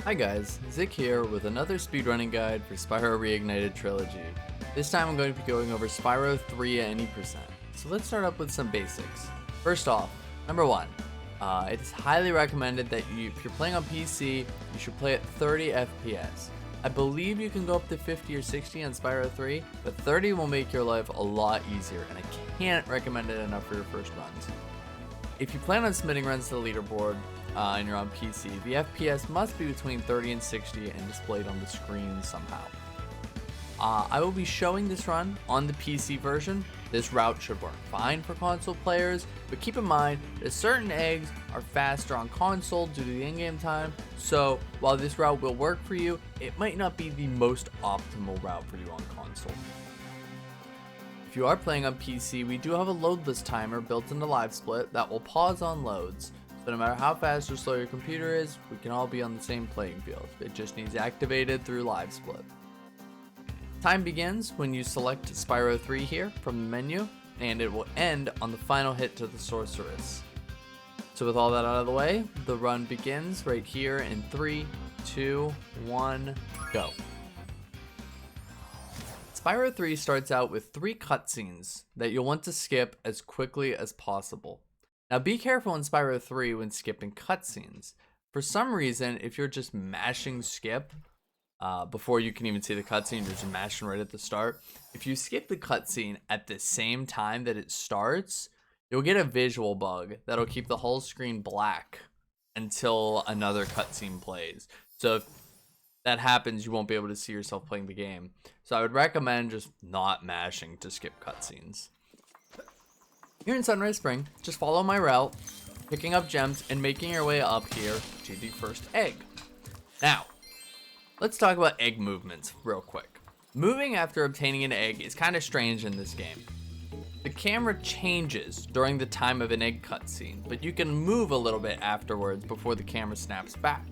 Hi guys, Zik here with another speedrunning guide for Spyro Reignited Trilogy. This time I'm going to be going over Spyro 3 at any percent. So let's start up with some basics. First off, number 1, it is highly recommended that if you're playing on PC, you should play at 30 FPS. I believe you can go up to 50 or 60 on Spyro 3, but 30 will make your life a lot easier, and I can't recommend it enough for your first runs. If you plan on submitting runs to the leaderboard, and you're on PC, the FPS must be between 30 and 60 and displayed on the screen somehow. I will be showing this run on the PC version. This route should work fine for console players, but keep in mind that certain eggs are faster on console due to the in-game time, so while this route will work for you, it might not be the most optimal route for you on console. If you are playing on PC, we do have a loadless timer built into LiveSplit that will pause on loads. So no matter how fast or slow your computer is, we can all be on the same playing field. It just needs activated through LiveSplit. Time begins when you select Spyro 3 here from the menu, and it will end on the final hit to the Sorceress. So with all that out of the way, the run begins right here in 3, 2, 1, go. Spyro 3 starts out with 3 cutscenes that you'll want to skip as quickly as possible. Now be careful in Spyro 3 when skipping cutscenes. For some reason, if you're just mashing skip before you can even see the cutscene, you're just mashing right at the start. If you skip the cutscene at the same time that it starts, you'll get a visual bug that'll keep the whole screen black until another cutscene plays. So if that happens, you won't be able to see yourself playing the game. So I would recommend just not mashing to skip cutscenes. Here in Sunrise Spring, just follow my route, picking up gems and making your way up here to the first egg. Now, let's talk about egg movements real quick. Moving after obtaining an egg is kind of strange in this game. The camera changes during the time of an egg cutscene, but you can move a little bit afterwards before the camera snaps back.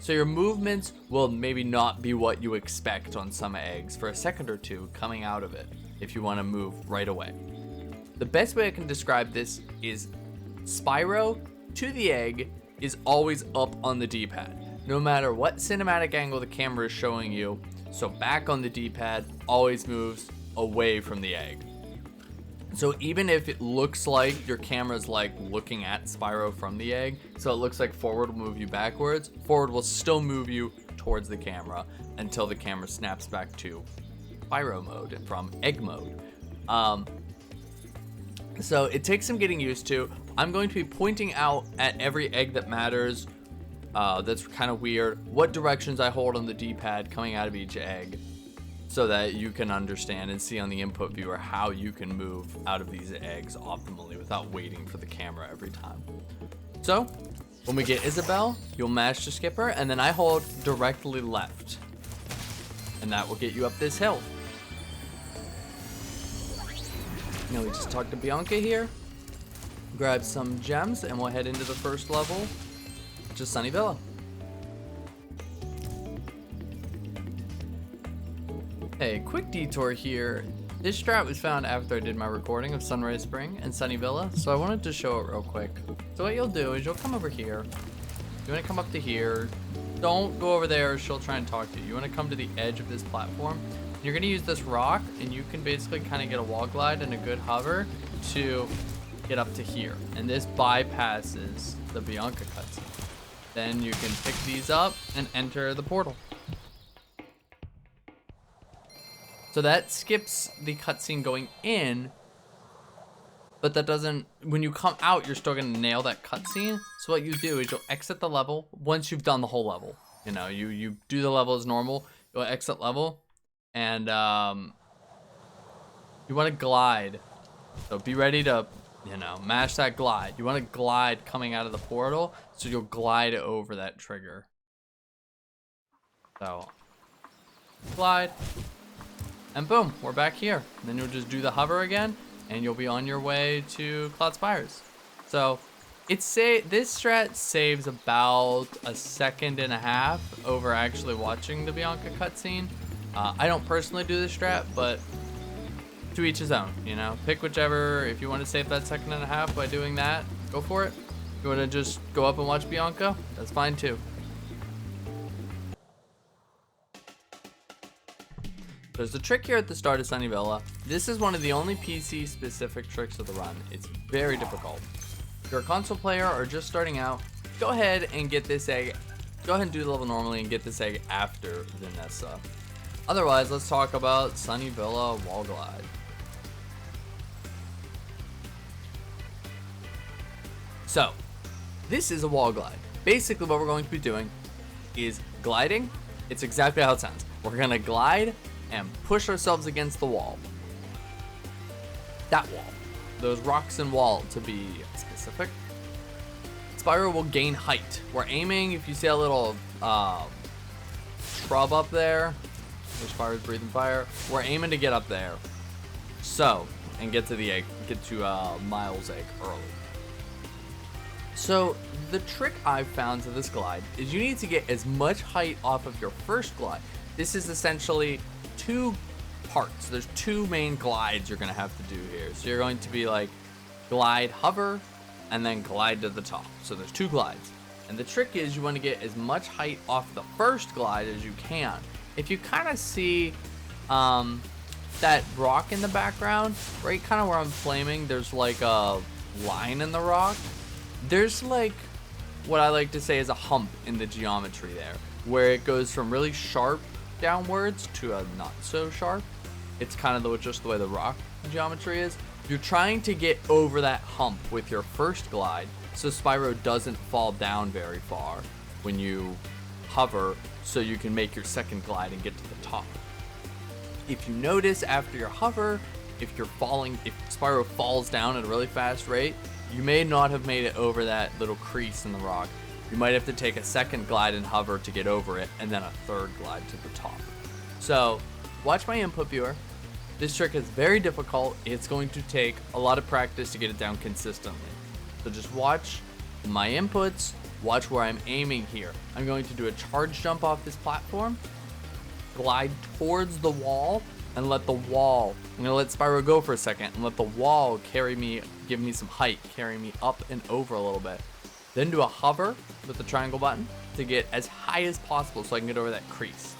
So your movements will maybe not be what you expect on some eggs for a second or two coming out of it if you want to move right away. The best way I can describe this is Spyro to the egg is always up on the D-pad, no matter what cinematic angle the camera is showing you. So back on the D-pad always moves away from the egg. So even if it looks like your camera's like looking at Spyro from the egg, so it looks like forward will move you backwards, forward will still move you towards the camera until the camera snaps back to Spyro mode from egg mode. So it takes some getting used to. I'm going to be pointing out at every egg that matters, that's kind of weird, what directions I hold on the D-pad coming out of each egg, so that you can understand and see on the input viewer how you can move out of these eggs optimally without waiting for the camera every time. So when we get Isabelle, you'll mash to skip her, and then I hold directly left, and that will get you up this hill. Now we just talked to Bianca here, grab some gems, and we'll head into the first level, which is Sunny Villa. Hey, quick detour here. This strat was found after I did my recording of Sunrise Spring and Sunny Villa, so I wanted to show it real quick. So what you'll do is you'll come over here. You want to come up to here. Don't go over there, she'll try and talk to you. You want to come to the edge of this platform. You're going to use this rock, and you can basically kind of get a wall glide and a good hover to get up to here. And this bypasses the Bianca cutscene. Then you can pick these up and enter the portal. So that skips the cutscene going in, but that doesn't, when you come out, you're still going to nail that cutscene. So what you do is you'll exit the level once you've done the whole level. You know, you do the level as normal, you'll exit level. And you want to glide, so be ready to, mash that glide. You want to glide coming out of the portal, so you'll glide over that trigger. So glide, and boom, we're back here. And then you'll just do the hover again, and you'll be on your way to Cloud Spires. So this strat saves about a second and a half over actually watching the Bianca cutscene. I don't personally do this strat, but to each his own, pick whichever. If you want to save that second and a half by doing that, go for it. If you want to just go up and watch Bianca, that's fine too. There's a trick here at the start of Sunnyvilla. This is one of the only PC specific tricks of the run. It's very difficult. If you're a console player or just starting out, go ahead and get this egg. Go ahead and do the level normally and get this egg after Vanessa. Otherwise, let's talk about Sunnyvilla Wall Glide. So, this is a wall glide. Basically, what we're going to be doing is gliding. It's exactly how it sounds. We're going to glide and push ourselves against the wall. That wall. Those rocks and wall, to be specific. Spyro will gain height. We're aiming, if you see a little shrub up there, where Spyro's breathing fire, we're aiming to get up there. So, and get to the egg, get to Miles' egg early. So, the trick I've found to this glide is you need to get as much height off of your first glide. This is essentially two parts. There's two main glides you're going to have to do here. So you're going to be like glide, hover, and then glide to the top. So there's two glides. And the trick is you want to get as much height off the first glide as you can. If you kind of see that rock in the background, right kind of where I'm flaming, there's like a line in the rock. There's like what I like to say is a hump in the geometry there, where it goes from really sharp downwards to a not so sharp. It's kind of just the way the rock geometry is. You're trying to get over that hump with your first glide so Spyro doesn't fall down very far when you hover, so you can make your second glide and get to the top. If you notice after your hover, if Spyro falls down at a really fast rate, you may not have made it over that little crease in the rock. You might have to take a second glide and hover to get over it, and then a third glide to the top. So, watch my input viewer. This trick is very difficult. It's going to take a lot of practice to get it down consistently. So just watch my inputs, watch where I'm aiming here. I'm going to do a charge jump off this platform, glide towards the wall, and let the wall, I'm going to let Spyro go for a second, and let the wall carry me, give me some height, carry me up and over a little bit. Then do a hover with the triangle button to get as high as possible so I can get over that crease.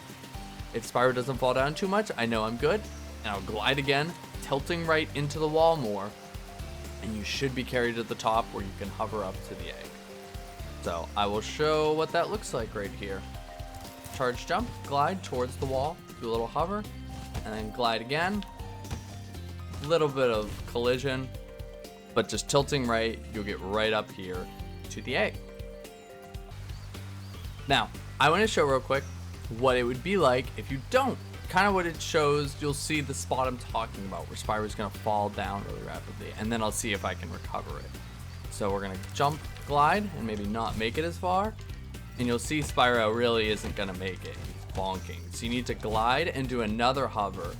If Spyro doesn't fall down too much, I know I'm good. And I'll glide again, tilting right into the wall more. And you should be carried to the top where you can hover up to the egg. So I will show what that looks like right here. Charge jump, glide towards the wall, do a little hover, and then glide again. Little bit of collision, but just tilting right, you'll get right up here to the egg. Now, I want to show real quick what it would be like if you don't. Kind of what it shows, you'll see the spot I'm talking about where Spyro's going to fall down really rapidly, and then I'll see if I can recover it. So we're going to jump, glide, and maybe not make it as far, and you'll see Spyro really isn't going to make it. He's bonking. So you need to glide and do another hover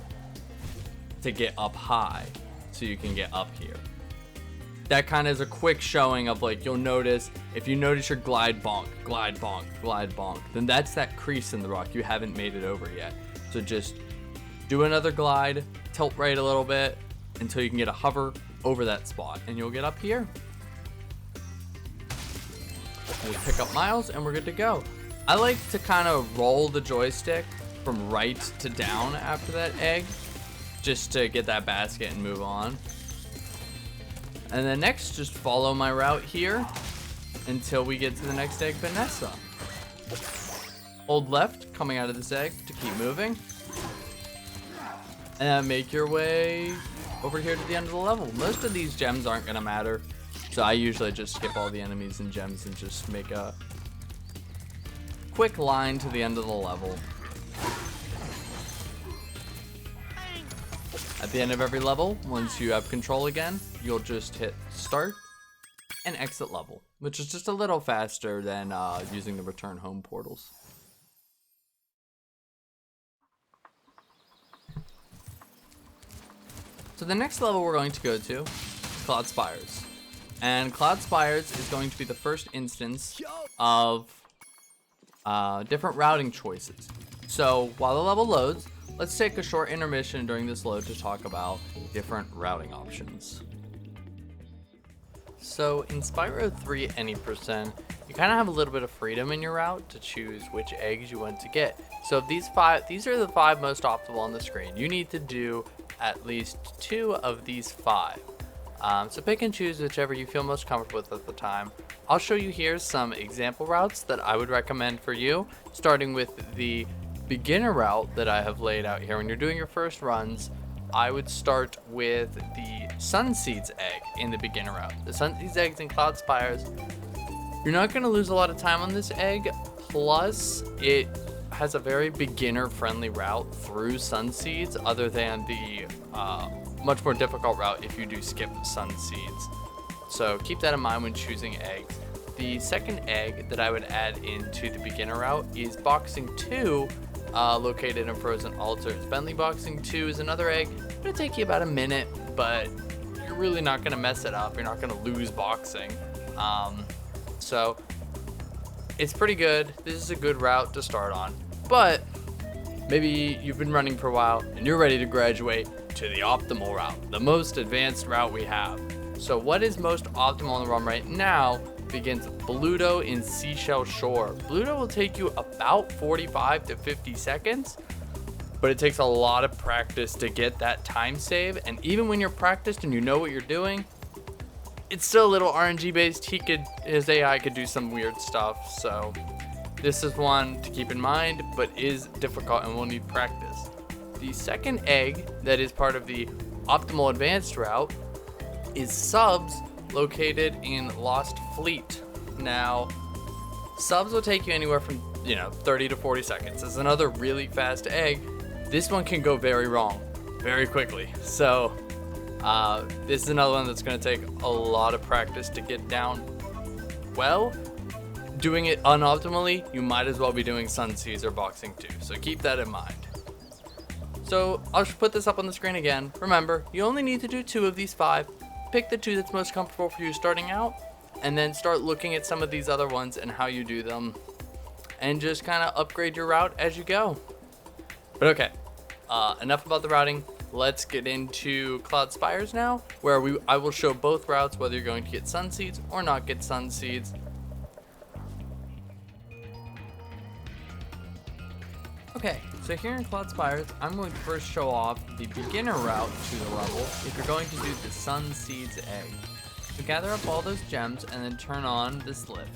to get up high so you can get up here. That kind of is a quick showing of like, you'll notice, if you notice your glide bonk, glide bonk, glide bonk, then that's that crease in the rock. You haven't made it over yet. So just do another glide, tilt right a little bit until you can get a hover over that spot, and you'll get up here. We'll pick up Miles and we're good to go. I like to kind of roll the joystick from right to down after that egg, just to get that basket and move on. And then next, just follow my route here until we get to the next egg, Vanessa. Hold left coming out of this egg to keep moving. And make your way over here to the end of the level. Most of these gems aren't going to matter, so I usually just skip all the enemies and gems and just make a quick line to the end of the level. At the end of every level, once you have control again, you'll just hit start and exit level, which is just a little faster than using the return home portals. So the next level we're going to go to is Cloud Spires. And Cloud Spires is going to be the first instance of different routing choices. So while the level loads, let's take a short intermission during this load to talk about different routing options. So in Spyro 3 Any%, you kind of have a little bit of freedom in your route to choose which eggs you want to get. So if these are the 5 most optimal on the screen. You need to do at least 2 of these 5. So pick and choose whichever you feel most comfortable with at the time. I'll show you here some example routes that I would recommend for you, starting with the beginner route that I have laid out here. When you're doing your first runs, I would start with the Sunseeds egg in the beginner route. The Sunseeds eggs in Cloud Spires, you're not going to lose a lot of time on this egg, plus it has a very beginner friendly route through Sunseeds, other than the much more difficult route if you do skip Sunseeds. So keep that in mind when choosing eggs. The second egg that I would add into the beginner route is Boxing 2, located in Frozen Altars. Bentley Boxing 2 is another egg. It's going to take you about a minute, but you're really not going to mess it up. You're not going to lose boxing. So it's pretty good. This is a good route to start on. But maybe you've been running for a while and you're ready to graduate to the optimal route, the most advanced route we have. So what is most optimal on the run right now begins with Bluto in Seashell Shore. Bluto will take you about 45 to 50 seconds, but it takes a lot of practice to get that time save. And even when you're practiced and you know what you're doing, it's still a little RNG based. His AI could do some weird stuff. So this is one to keep in mind, but is difficult and will need practice. The second egg that is part of the optimal advanced route is Subs, located in Lost Fleet. Now, Subs will take you anywhere from 30 to 40 seconds. It's another really fast egg. This one can go very wrong very quickly. So this is another one that's going to take a lot of practice to get down well. Doing it unoptimally, you might as well be doing Sunseeds or Boxing 2. So keep that in mind. So I'll just put this up on the screen again. Remember, you only need to do 2 of these 5. Pick the 2 that's most comfortable for you starting out, and then start looking at some of these other ones and how you do them, and just kind of upgrade your route as you go. But okay, enough about the routing. Let's get into Cloud Spires now, where I will show both routes, whether you're going to get Sunseeds or not get Sunseeds. Okay, so here in Cloud Spires, I'm going to first show off the beginner route to the level if you're going to do the Sunseeds egg. So gather up all those gems and then turn on this lift.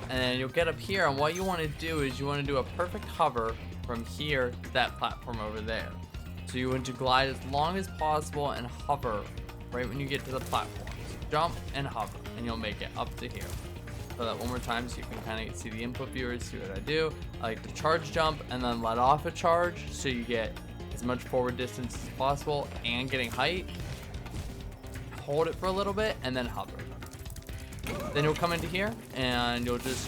And then you'll get up here, and what you want to do is you want to do a perfect hover from here to that platform over there. So you want to glide as long as possible and hover right when you get to the platform. So jump and hover, and you'll make it up to here. So that one more time so you can kind of see the input viewers, see what I do. I like to charge jump and then let off a charge so you get as much forward distance as possible and getting height. Hold it for a little bit and then hover. Then you'll come into here and you'll just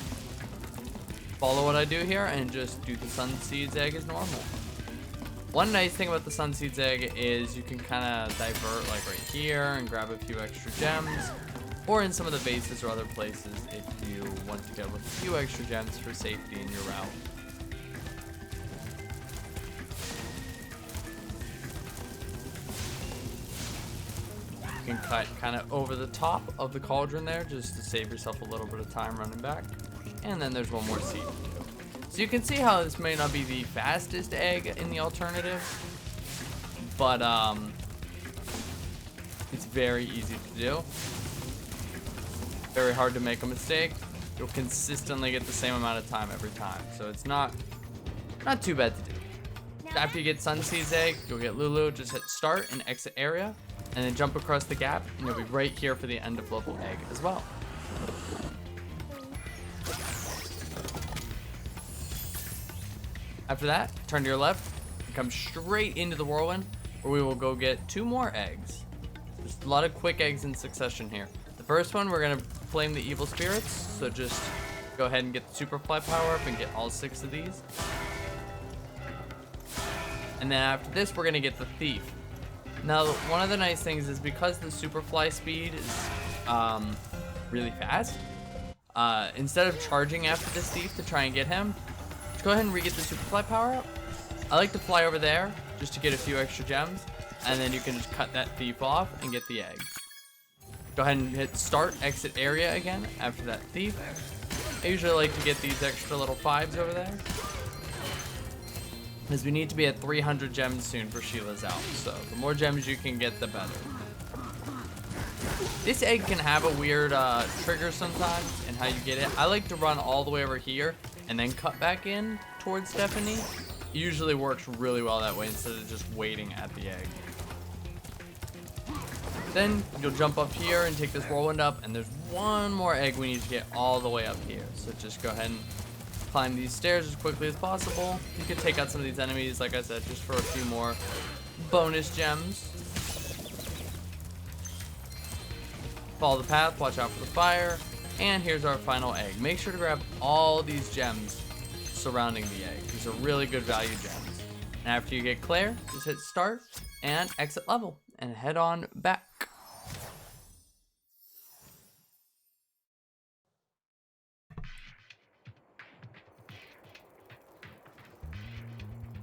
follow what I do here and just do the Sunseeds egg as normal. One nice thing about the Sunseeds egg is you can kind of divert like right here and grab a few extra gems, or in some of the bases or other places if you want to go with a few extra gems for safety in your route. You can cut kind of over the top of the cauldron there just to save yourself a little bit of time running back. And then there's one more seed to do. So you can see how this may not be the fastest egg in the alternative, but it's very easy to do. Very hard to make a mistake. You'll consistently get the same amount of time every time, so it's not too bad to do. After you get Sunseeds egg, you'll get Lulu. Just hit start and exit area, and then jump across the gap, and you'll be right here for the end of level egg as well. After that, turn to your left and come straight into the whirlwind, where we will go get 2 more eggs. There's a lot of quick eggs in succession here. The first one, we're gonna flame the evil spirits, so just go ahead and get the super fly power up and get all 6 of these. And then after this, we're gonna get the thief. Now, one of the nice things is because the super fly speed is really fast, instead of charging after this thief to try and get him, just go ahead and re-get the super fly power up. I like to fly over there just to get a few extra gems, and then you can just cut that thief off and get the egg. Go ahead and hit start, exit area again after that thief. I usually like to get these extra little 5s over there, because we need to be at 300 gems soon for Sheila's out. So the more gems you can get, the better. This egg can have a weird trigger sometimes in how you get it. I like to run all the way over here and then cut back in towards Stephanie. It usually works really well that way instead of just waiting at the egg. Then you'll jump up here and take this whirlwind up, and there's one more egg we need to get all the way up here. So just go ahead and climb these stairs as quickly as possible. You can take out some of these enemies, like I said, just for a few more bonus gems. Follow the path, watch out for the fire, and here's our final egg. Make sure to grab all these gems surrounding the egg. These are really good value gems. And after you get Claire, just hit start and exit level and head on back.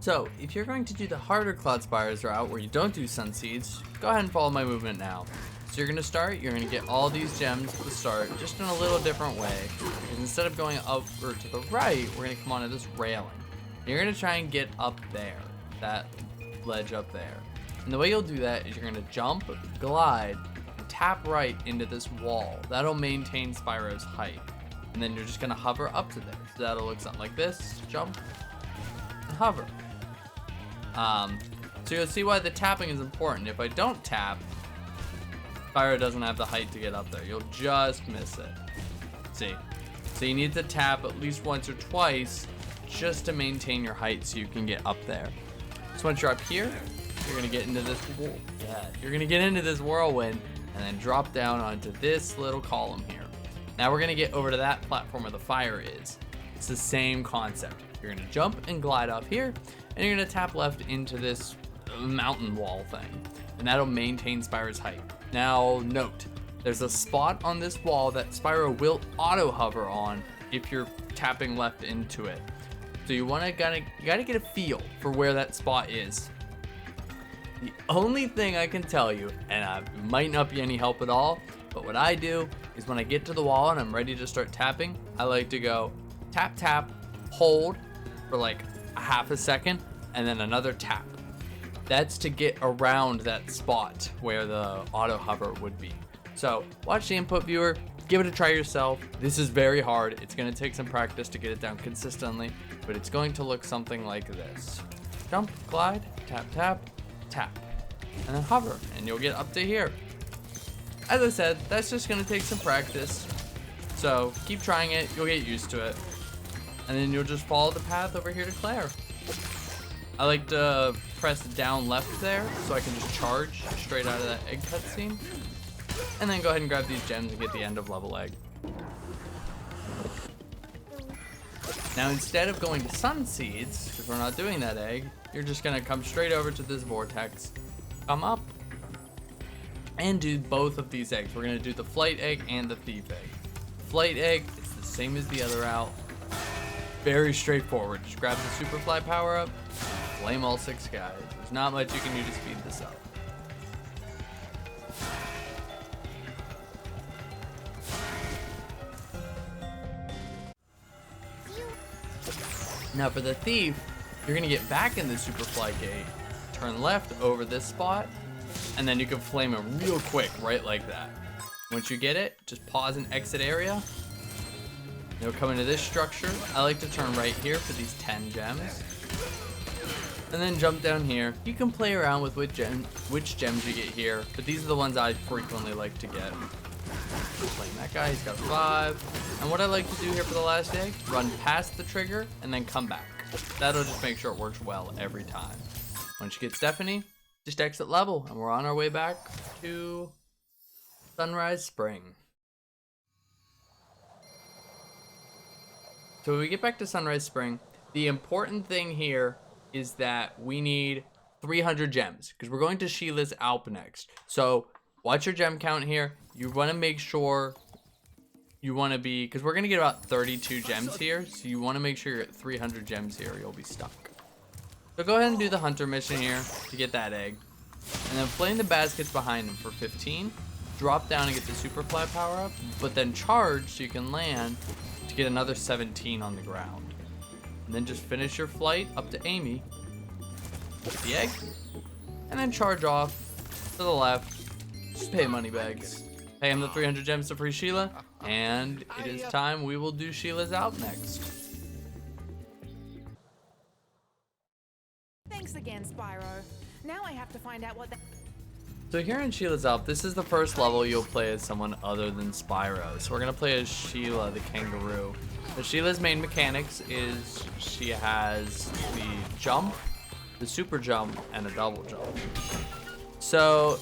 So, if you're going to do the harder Cloud Spires route where you don't do Sunseeds, go ahead and follow my movement now. So you're going to start, you're going to get all these gems at the start, just in a little different way. Because instead of going up or to the right, we're going to come onto this railing. And you're going to try and get up there, that ledge up there. And the way you'll do that is you're going to jump, glide, and tap right into this wall. That'll maintain Spyro's height. And then you're just going to hover up to there. So that'll look something like this, jump, and hover. So you'll see why the tapping is important. If I don't tap, Spyro doesn't have the height to get up there. You'll just miss it. See? So you need to tap at least once or twice just to maintain your height so you can get up there. So once you're up here, you're gonna get into this whirlwind and then drop down onto this little column here. Now we're gonna get over to that platform where the fire is. It's the same concept. You're gonna jump and glide off here, and you're gonna tap left into this mountain wall thing, and that'll maintain Spyro's height. Now note, there's a spot on this wall that Spyro will auto hover on if you're tapping left into it. So you gotta get a feel for where that spot is. The only thing I can tell you, and it might not be any help at all, but what I do is when I get to the wall and I'm ready to start tapping, I like to go tap, tap, hold for like a half a second, and then another tap. That's to get around that spot where the auto hover would be. So watch the input viewer, give it a try yourself. This is very hard. It's gonna take some practice to get it down consistently, but it's going to look something like this. Jump, glide, tap, tap, tap, and then hover, and you'll get up to here. As I said, that's just gonna take some practice. So keep trying it, you'll get used to it. And then you'll just follow the path over here to Claire. I like to press down left there so I can just charge straight out of that egg cutscene. And then go ahead and grab these gems and get the end of level egg. Now instead of going to Sunseeds, because we're not doing that egg, you're just gonna come straight over to this vortex, come up, and do both of these eggs. We're gonna do the flight egg and the thief egg. Flight egg, it's the same as the other route. Very straightforward. Just grab the super fly power up, flame all 6 guys. There's not much you can do to speed this up. Now for the thief, you're gonna get back in the super fly gate, turn left over this spot, and then you can flame it real quick, right like that. Once you get it, just pause and exit area. You'll come into this structure. I like to turn right here for these 10 gems. And then jump down here. You can play around with which gems you get here, but these are the ones I frequently like to get. Playing that guy, he's got 5. And what I like to do here for the last egg, run past the trigger and then come back. That'll just make sure it works well every time. Once you get Stephanie, just exit level and we're on our way back to Sunrise Spring. So when we get back to Sunrise Spring, the important thing here is that we need 300 gems because we're going to Sheila's Alp next. So watch your gem count here. You want to make sure you want to be, because we're going to get about 32 gems here. So you want to make sure you're at 300 gems here or you'll be stuck. So go ahead and do the hunter mission here to get that egg. And then flame the baskets behind them for 15. drop down and get the super fly power up, but then charge so you can land to get another 17 on the ground. And then just finish your flight up to Amy, get the egg, and then charge off to the left. Just pay money bags. Pay him the 300 gems to free Sheila, and it is time we will do Sheila's Alp next. Thanks again, Spyro. Now I have to find out what So here in Sheila's Alp, this is the first level you'll play as someone other than Spyro. So we're gonna play as Sheila, the kangaroo. So Sheila's main mechanics is she has the jump, the super jump, and a double jump. So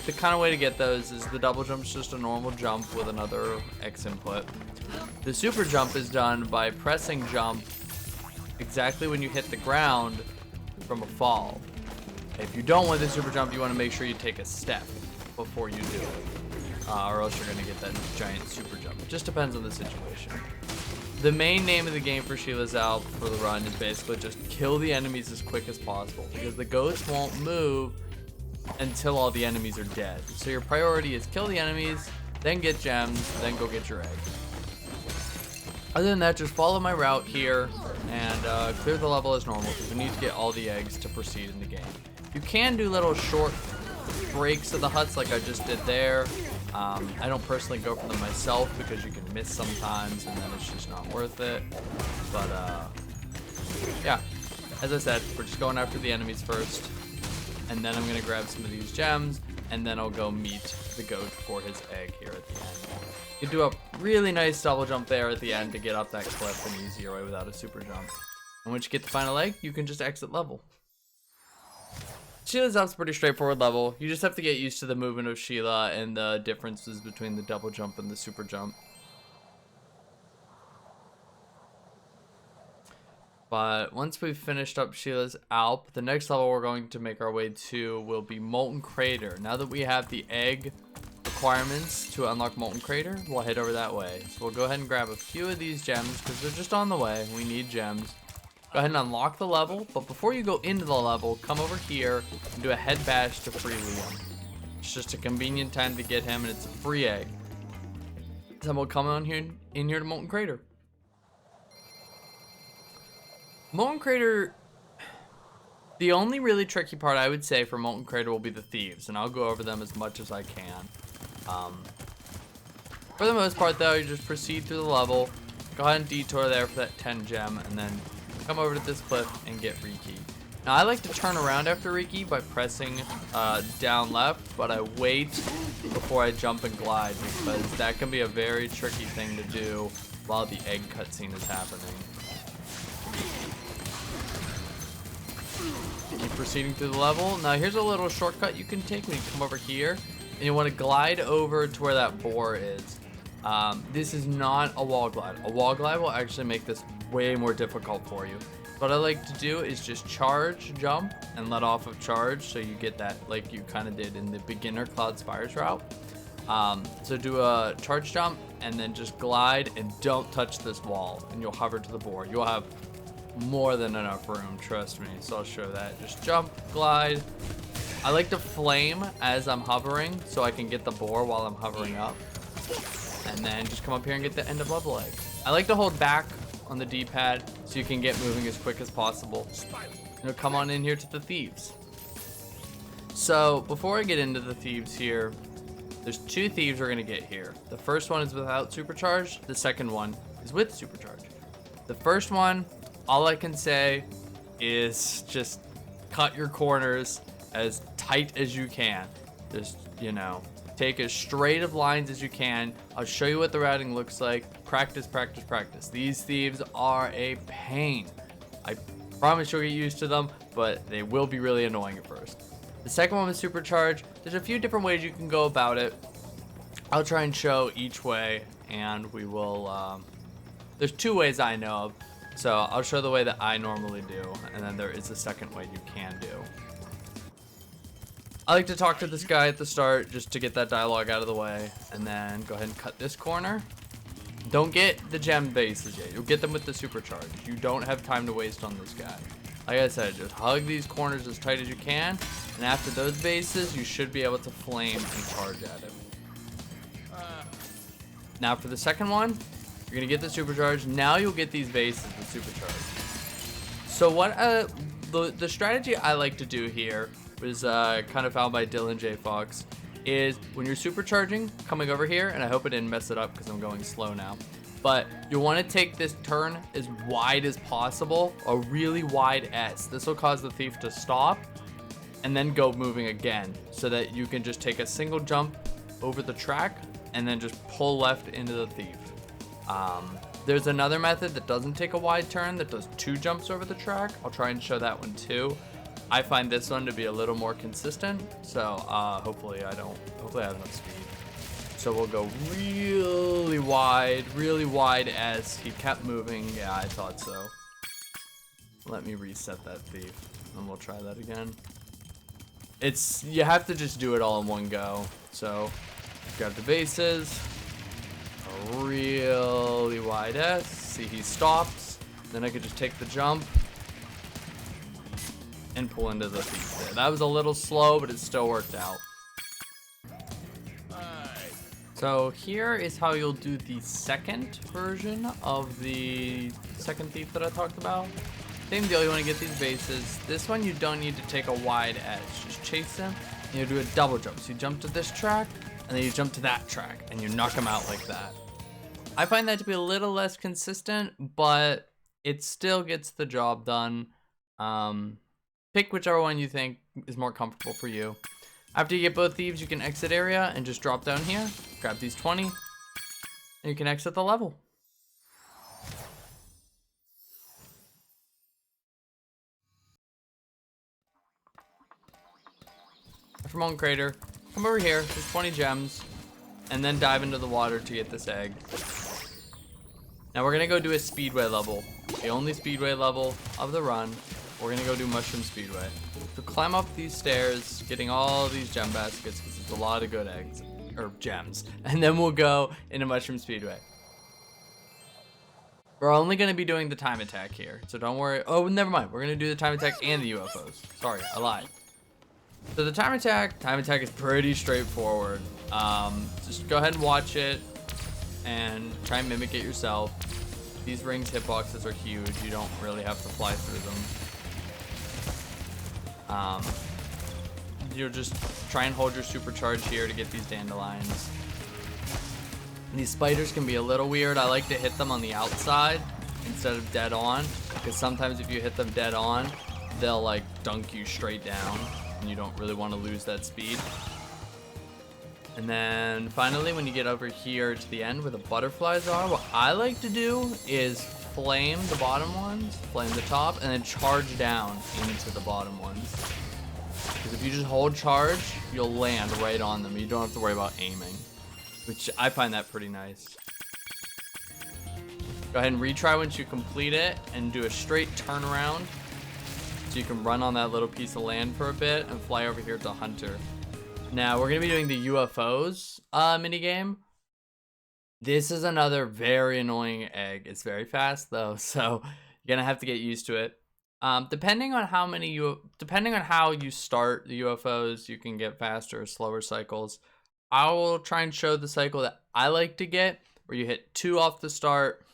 the kind of way to get those is the double jump is just a normal jump with another X input. The super jump is done by pressing jump exactly when you hit the ground from a fall. If you don't want the super jump, you want to make sure you take a step before you do it, or else you're going to get that giant super jump. It just depends on the situation. The main name of the game for Sheila's Alp for the run is basically just kill the enemies as quick as possible, because the ghosts won't move until all the enemies are dead. So your priority is kill the enemies, then get gems, then go get your egg. Other than that, just follow my route here and clear the level as normal, because we need to get all the eggs to proceed in the game. You can do little short breaks of the huts like I just did there. I don't personally go for them myself because you can miss sometimes and then it's just not worth it. But yeah, as I said, we're just going after the enemies first, and then I'm gonna grab some of these gems, and then I'll go meet the goat for his egg here at the end. You do a really nice double jump there at the end to get up that cliff an easier way without a super jump. And once you get the final egg, you can just exit level. Sheila's Alp's pretty straightforward level. You just have to get used to the movement of Sheila and the differences between the double jump and the super jump. But once we've finished up Sheila's Alp, the next level we're going to make our way to will be Molten Crater. Now that we have the egg requirements to unlock Molten Crater, we'll head over that way. So we'll go ahead and grab a few of these gems because they're just on the way. We need gems. Go ahead and unlock the level, but before you go into the level, come over here and do a head bash to free Liam. It's just a convenient time to get him, and it's a free egg. Then we'll come on here in here to Molten Crater. Molten Crater, the only really tricky part I would say for Molten Crater will be the Thieves, and I'll go over them as much as I can. For the most part though, you just proceed through the level, go ahead and detour there for that 10 gem, and then come over to this cliff and get Riki. Now I like to turn around after Riki by pressing down left, but I wait before I jump and glide because that can be a very tricky thing to do while the egg cutscene is happening. Keep proceeding through the level. Now here's a little shortcut you can take when you come over here, and you want to glide over to where that boar is. This is not a wall glide. A wall glide will actually make this way more difficult for you. What I like to do is just charge, jump, and let off of charge so you get that like you kind of did in the beginner Cloud Spires route. So do a charge jump and then just glide and don't touch this wall and you'll hover to the boar. You'll have more than enough room, trust me. So I'll show that. Just jump, glide. I like to flame as I'm hovering so I can get the boar while I'm hovering up. And then just come up here and get the end of level egg. I like to hold back on the D-pad so you can get moving as quick as possible. Now come on in here to the Thieves. So before I get into the Thieves here, there's two Thieves we're gonna get here. The first one is without supercharge. The second one is with supercharge. The first one, all I can say is just cut your corners as tight as you can. Just, you know, take as straight of lines as you can. I'll show you what the routing looks like. Practice, practice, practice. These Thieves are a pain. I promise you'll get used to them, but they will be really annoying at first. The second one with supercharge, there's a few different ways you can go about it. I'll try and show each way, and we will, there's two ways I know of. So I'll show the way that I normally do, and then there is a second way you can do. I like to talk to this guy at the start just to get that dialogue out of the way, and then go ahead and cut this corner. Don't get the gem bases yet. You'll get them with the supercharge. You don't have time to waste on this guy. Like I said, just hug these corners as tight as you can, and after those bases, you should be able to flame and charge at him. Now for the second one, you're gonna get the supercharge. Now you'll get these vases with supercharge. So what the strategy I like to do here was kind of found by Dylan J. Fox, is when you're supercharging, coming over here, and I hope I didn't mess it up because I'm going slow now, but you'll want to take this turn as wide as possible, a really wide S. This will cause the thief to stop and then go moving again, so that you can just take a single jump over the track and then just pull left into the thief. There's another method that doesn't take a wide turn, that does 2 jumps over the track. I'll try and show that one too. I find this one to be a little more consistent, so hopefully I have enough speed. So we'll go really wide as he kept moving. Yeah, I thought so. Let me reset that thief and we'll try that again. You have to just do it all in one go. So grab the bases, a really wide S. See, he stops. Then I could just take the jump and pull into the thief there. That was a little slow, but it still worked out. So here is how you'll do the second version of the second thief that I talked about. Same deal, you want to get these bases. This one you don't need to take a wide edge. Just chase him, and you do a double jump. So you jump to this track, and then you jump to that track, and you knock him out like that. I find that to be a little less consistent, but it still gets the job done. Pick whichever one you think is more comfortable for you. After you get both thieves, you can exit area and just drop down here, grab these 20, and you can exit the level. After Molten Crater, come over here, there's 20 gems, and then dive into the water to get this egg. Now we're gonna go do a Speedway level, the only Speedway level of the run. We're gonna go do Mushroom Speedway. So climb up these stairs, getting all these gem baskets, because it's a lot of good eggs, or gems. And then we'll go into Mushroom Speedway. We're only gonna be doing the time attack here, so don't worry. Oh, never mind. We're gonna do the time attack and the UFOs. Sorry, I lied. So the time attack is pretty straightforward. Just go ahead and watch it and try and mimic it yourself. These rings hitboxes are huge. You don't really have to fly through them. You'll just try and hold your supercharge here to get these dandelions. And these spiders can be a little weird. I like to hit them on the outside instead of dead on, because sometimes if you hit them dead on, they'll like dunk you straight down, and you don't really want to lose that speed. And then finally, when you get over here to the end where the butterflies are, what I like to do is flame the bottom ones, flame the top, and then charge down into the bottom ones. Because if you just hold charge, you'll land right on them. You don't have to worry about aiming, which I find that pretty nice. Go ahead and retry once you complete it and do a straight turnaround, so you can run on that little piece of land for a bit and fly over here to Hunter. Now we're gonna be doing the UFOs minigame. This is another very annoying egg. It's very fast though, so you're gonna have to get used to it. Depending on how you start the UFOs, you can get faster or slower cycles. I will try and show the cycle that I like to get, where you hit 2 off the start,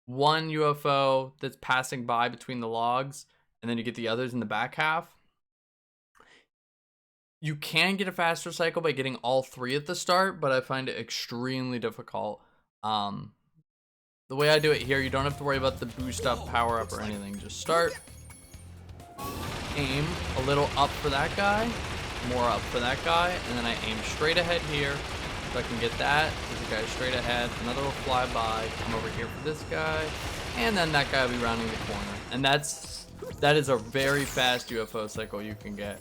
1 UFO that's passing by between the logs, and then you get the others in the back half. You can get a faster cycle by getting all 3 at the start, but I find it extremely difficult. The way I do it here, you don't have to worry about the boost up, power up, or anything. Just start, aim a little up for that guy, more up for that guy, and then I aim straight ahead here. If I can get that, there's a guy straight ahead, another will fly by, come over here for this guy, and then that guy will be rounding the corner. And that is a very fast UFO cycle you can get.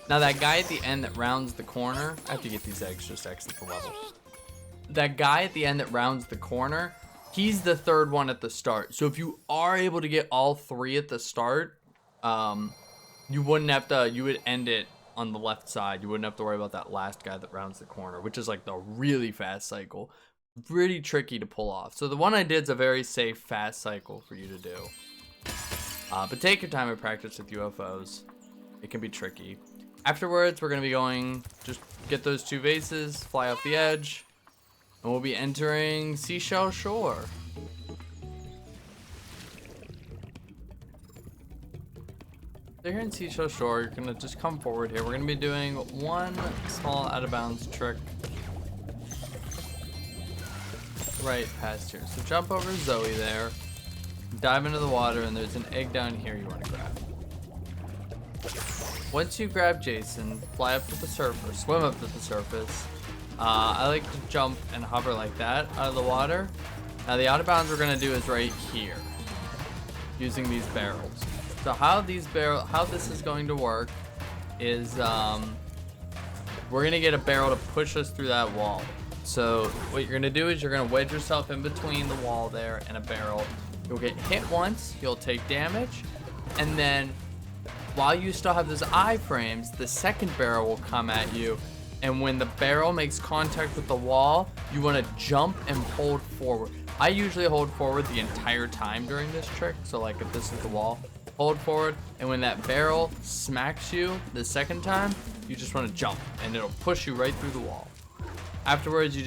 Now that guy at the end that rounds the corner, I have to get these eggs just to exit the level. That guy at the end that rounds the corner, he's the 3rd one at the start. So if you are able to get all 3 at the start, you would end it on the left side. You wouldn't have to worry about that last guy that rounds the corner, which is like the really fast cycle. Pretty tricky to pull off. So the one I did is a very safe, fast cycle for you to do. But take your time and practice with UFOs. It can be tricky. Afterwards, we're going to be going, just get those 2 vases, fly off the edge, And we'll be entering Seashell Shore. So here in Seashell Shore, you're gonna just come forward here. We're gonna be doing one small out of bounds trick right past here. So jump over Zoe there, dive into the water, and there's an egg down here you wanna grab. Once you grab Jason, fly up to the surface, swim up to the surface. I like to jump and hover like that out of the water. Now the out of bounds we're gonna do is right here, using these barrels. So how this is going to work is we're gonna get a barrel to push us through that wall. So what you're gonna do is you're gonna wedge yourself in between the wall there and a barrel. You'll get hit once, you'll take damage, and then while you still have those iframes, the second barrel will come at you, and when the barrel makes contact with the wall, you want to jump and hold forward. I usually hold forward the entire time during this trick, so like if this is the wall, hold forward, and when that barrel smacks you the second time, you just want to jump, and it'll push you right through the wall. Afterwards, you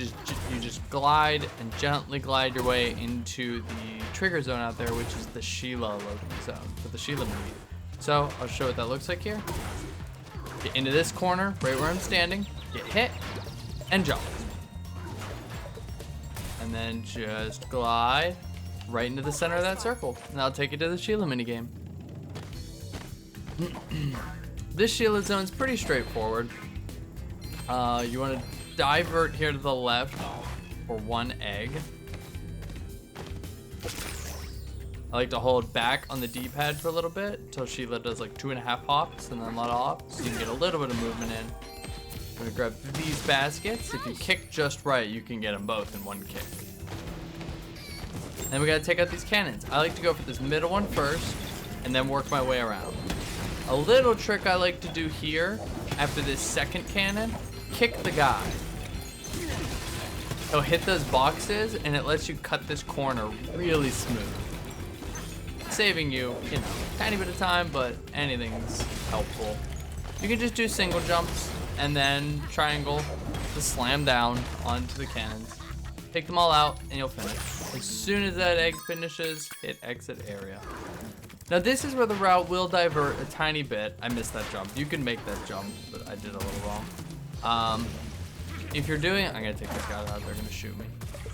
just glide and gently glide your way into the trigger zone out there, which is the Sheila loading zone for the Sheila mini. So I'll show what that looks like here. Get into this corner, right where I'm standing, get hit, and jump. And then just glide right into the center of that circle. And I'll take you to the Sheila minigame. This Sheila zone is pretty straightforward. You want to divert here to the left for one egg. I like to hold back on the D-pad for a little bit until Sheila does like 2.5 hops and then let off, so you can get a little bit of movement in. I'm gonna grab these baskets. If you kick just right, you can get them both in one kick. Then we gotta take out these cannons. I like to go for this middle one first and then work my way around. A little trick I like to do here, after this second cannon, kick the guy. He'll hit those boxes and it lets you cut this corner really smooth. Saving you, you know, tiny bit of time, but anything's helpful. You can just do single jumps and then triangle to slam down onto the cannons. Take them all out and you'll finish. As soon as that egg finishes, hit exit area. Now this is where the route will divert a tiny bit. I missed that jump. You can make that jump, but I did a little wrong. If you're doing, I'm gonna take this guy out, they're gonna shoot me.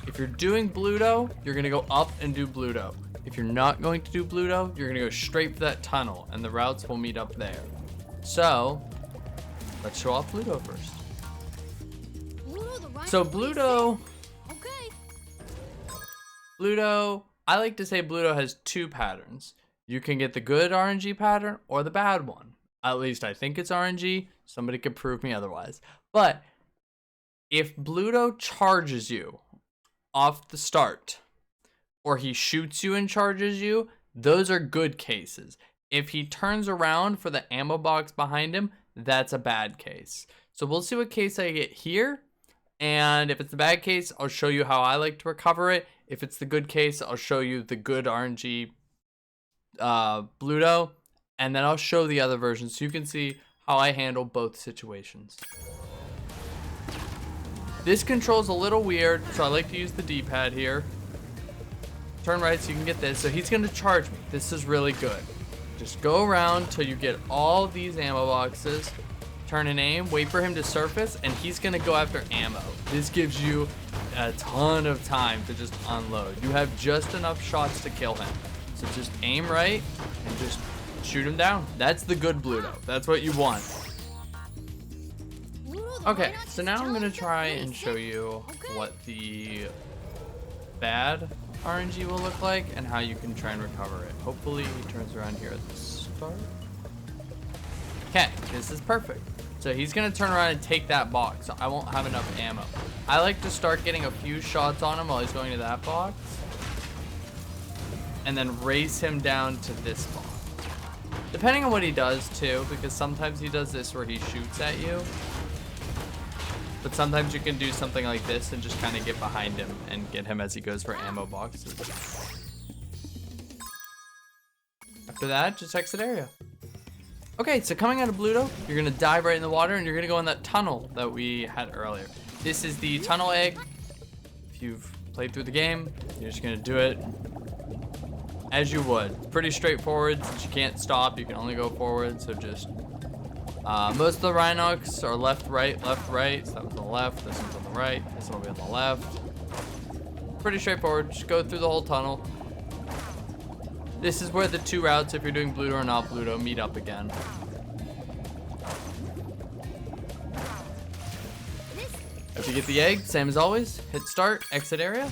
If you're doing Bluto, you're gonna go up and do Bluto. If you're not going to do Bluto, you're gonna go straight for that tunnel and the routes will meet up there. So, let's show off Bluto first. So Bluto, I like to say Bluto has two patterns. You can get the good RNG pattern or the bad one. At least I think it's RNG. Somebody could prove me otherwise. But if Bluto charges you off the start, or he shoots you and charges you, those are good cases. If he turns around for the ammo box behind him, that's a bad case. So we'll see what case I get here. And if it's the bad case, I'll show you how I like to recover it. If it's the good case, I'll show you the good RNG Bluto. And then I'll show the other version so you can see how I handle both situations. This control's a little weird, so I like to use the D-pad here. Turn right so you can get this. So he's gonna charge me. This is really good. Just go around till you get all these ammo boxes. Turn and aim, wait for him to surface, and he's gonna go after ammo. This gives you a ton of time to just unload. You have just enough shots to kill him. So just aim right and just shoot him down. That's the good Bluto. That's what you want. Okay, so now I'm gonna try and show you what the bad RNG will look like and how you can try and recover it. Hopefully he turns around here at the start. Okay, this is perfect. So he's gonna turn around and take that box, so I won't have enough ammo. I like to start getting a few shots on him while he's going to that box, and then race him down to this box. Depending on what he does too, because sometimes he does this where he shoots at you. But sometimes you can do something like this and just kind of get behind him and get him as he goes for ammo boxes. After that, just exit area. Okay, so coming out of Bluto, you're gonna dive right in the water and you're gonna go in that tunnel that we had earlier. This is the tunnel egg. you've played through the game, you're just gonna do it as you would. It's pretty straightforward since you can't stop, you can only go forward, so just most of the Rhinox are left, right, so that one's on the left, this one's on the right, this one will be on the left. Pretty straightforward, just go through the whole tunnel. This is where the two routes, if you're doing Bluto or not Bluto, meet up again. If you get the egg, same as always, hit start, exit area,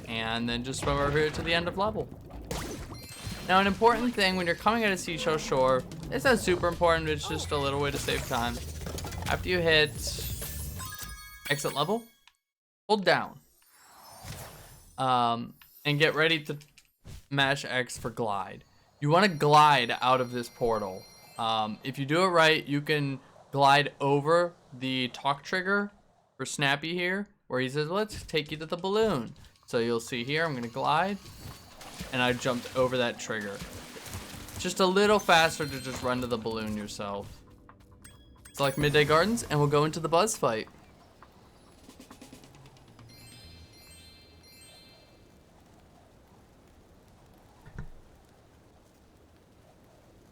and then just swim over here to the end of level. Now, an important thing when you're coming out of Seashell Shore, it's not super important, it's just a little way to save time. After you hit exit level, hold down. And get ready to mash X for glide. You want to glide out of this portal. If you do it right, you can glide over the talk trigger for Snappy here, where he says, let's take you to the balloon. So you'll see here, I'm gonna glide, and I jumped over that trigger. Just a little faster to just run to the balloon yourself. Select Midday Gardens, and we'll go into the buzz fight.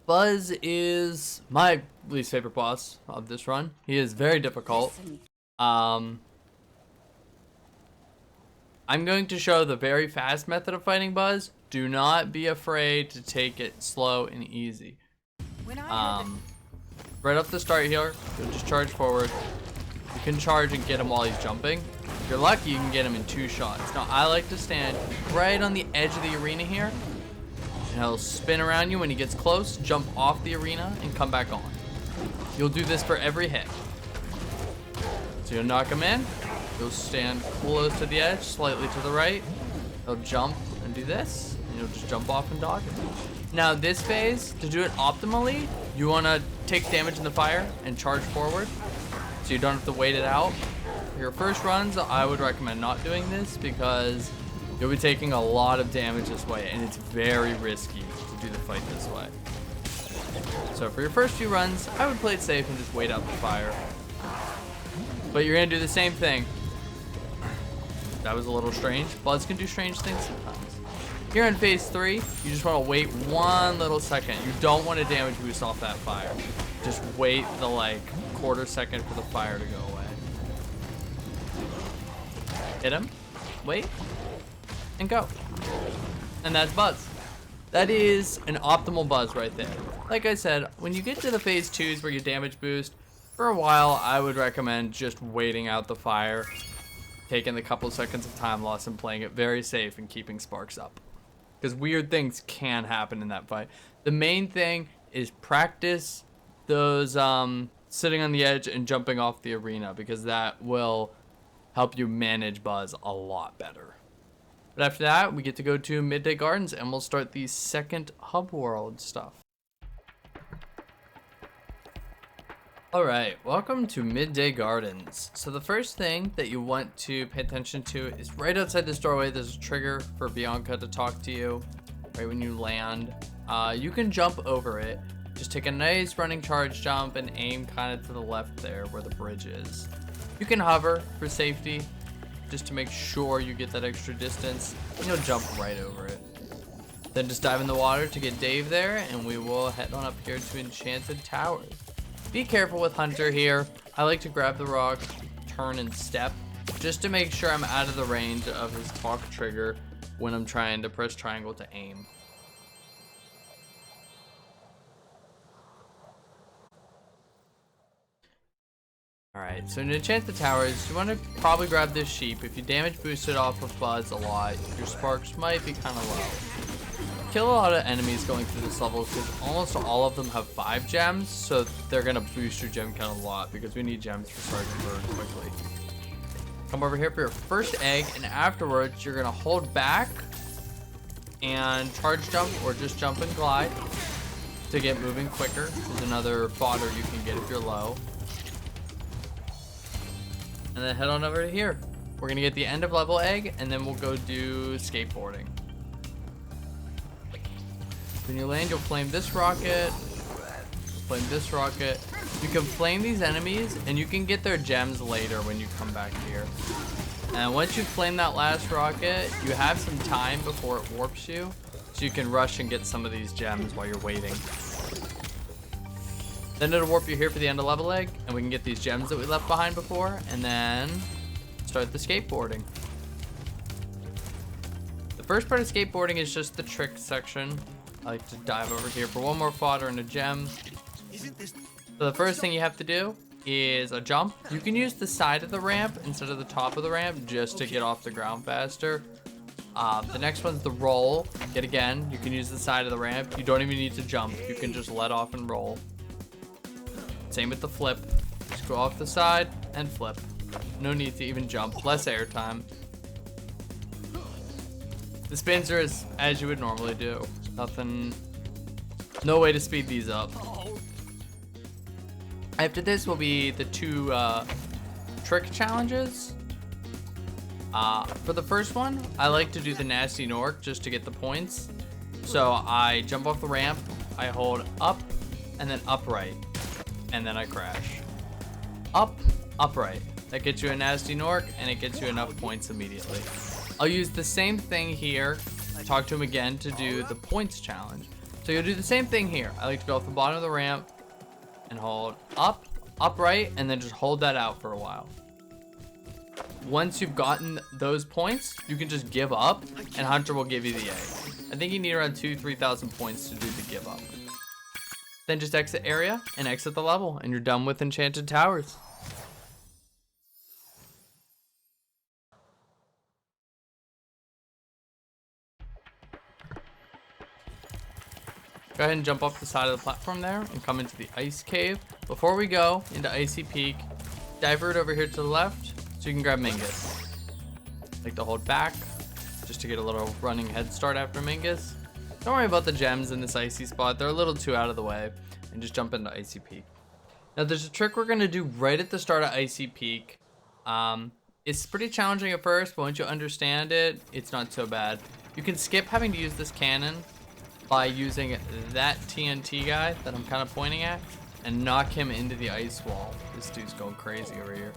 Buzz is my least favorite boss of this run. He is very difficult. I'm going to show the very fast method of fighting Buzz. Do not be afraid to take it slow and easy. Right off the start here, you'll just charge forward. You can charge and get him while he's jumping. If you're lucky, you can get him in 2 shots. Now, I like to stand right on the edge of the arena here. And he'll spin around you when he gets close, jump off the arena, and come back on. You'll do this for every hit. So you'll knock him in. You'll stand close to the edge, slightly to the right. He'll jump and do this, and you'll just jump off and dodge him. Now this phase, to do it optimally, you want to take damage in the fire and charge forward, so you don't have to wait it out. For your first runs, I would recommend not doing this because you'll be taking a lot of damage this way, and it's very risky to do the fight this way. So for your first few runs, I would play it safe and just wait out the fire. But you're gonna do the same thing. That was a little strange. Buzz can do strange things sometimes. Here in phase 3, you just want to wait 1 little second. You don't want to damage boost off that fire. Just wait the like quarter second for the fire to go away. Hit him, wait, and go. And that's Buzz. That is an optimal Buzz right there. Like I said, when you get to the phase 2s where you damage boost, for a while I would recommend just waiting out the fire, taking the couple seconds of time loss and playing it very safe and keeping sparks up. Because weird things can happen in that fight. The main thing is practice those sitting on the edge and jumping off the arena, because that will help you manage Buzz a lot better. But after that, we get to go to Midday Gardens and we'll start the second hub world stuff. Alright, welcome to Midday Gardens. So the first thing that you want to pay attention to is right outside this doorway, there's a trigger for Bianca to talk to you right when you land. You can jump over it. Just take a nice running charge jump and aim kind of to the left there where the bridge is. You can hover for safety, just to make sure you get that extra distance, and you'll jump right over it. Then just dive in the water to get Dave there, and we will head on up here to Enchanted Towers. Be careful with Hunter here. I like to grab the rock, turn and step, just to make sure I'm out of the range of his talk trigger when I'm trying to press triangle to aim. Alright, so in Enchanted Towers, you want to probably grab this sheep. If you damage boost it off of Buzz a lot, your sparks might be kind of low. Kill a lot of enemies going through this level because almost all of them have 5 gems, so they're going to boost your gem count a lot because we need gems for Sergeant Byrd quickly. Come over here for your first egg, and afterwards you're going to hold back and charge jump or just jump and glide to get moving quicker. There's another fodder you can get if you're low. And then head on over to here. We're gonna get the end of level egg, and then we'll go do skateboarding. When you land, you'll flame this rocket, flame this rocket. You can flame these enemies, and you can get their gems later when you come back here. And once you flame that last rocket, you have some time before it warps you, so you can rush and get some of these gems while you're waiting. Then it'll warp you here for the end of level egg, and we can get these gems that we left behind before, and then start the skateboarding. The first part of skateboarding is just the trick section. I like to dive over here for one more fodder and a gem. So the first thing you have to do is a jump. You can use the side of the ramp instead of the top of the ramp just to get off the ground faster. The next one's the roll. Yet again, you can use the side of the ramp. You don't even need to jump. You can just let off and roll. Same with the flip. Just go off the side and flip. No need to even jump. Less air time. The spins are as you would normally do. Nothing. No way to speed these up. After this will be the two trick challenges. For the first one, I like to do the nasty Nork just to get the points. So I jump off the ramp, I hold up, and then upright, and then I crash. Up, upright. That gets you a nasty Nork, and it gets you enough points immediately. I'll use the same thing here. Talk to him again to do the points challenge. So you'll do the same thing here. I like to go off the bottom of the ramp and hold up, upright, and then just hold that out for a while. Once you've gotten those points, you can just give up, and Hunter will give you the egg. I think you need around 2,000-3,000 points to do the give up. Then just exit area and exit the level, and you're done with Enchanted Towers. Go ahead and jump off the side of the platform there and come into the ice cave. Before we go into Icy Peak, divert over here to the left so you can grab Mingus. Like to hold back just to get a little running head start after Mingus. Don't worry about the gems in this icy spot. They're a little too out of the way, and just jump into Icy Peak. Now there's a trick we're gonna do right at the start of Icy Peak. It's pretty challenging at first, but once you understand it, it's not so bad. You can skip having to use this cannon by using that TNT guy that I'm kind of pointing at and knock him into the ice wall. This dude's going crazy over here.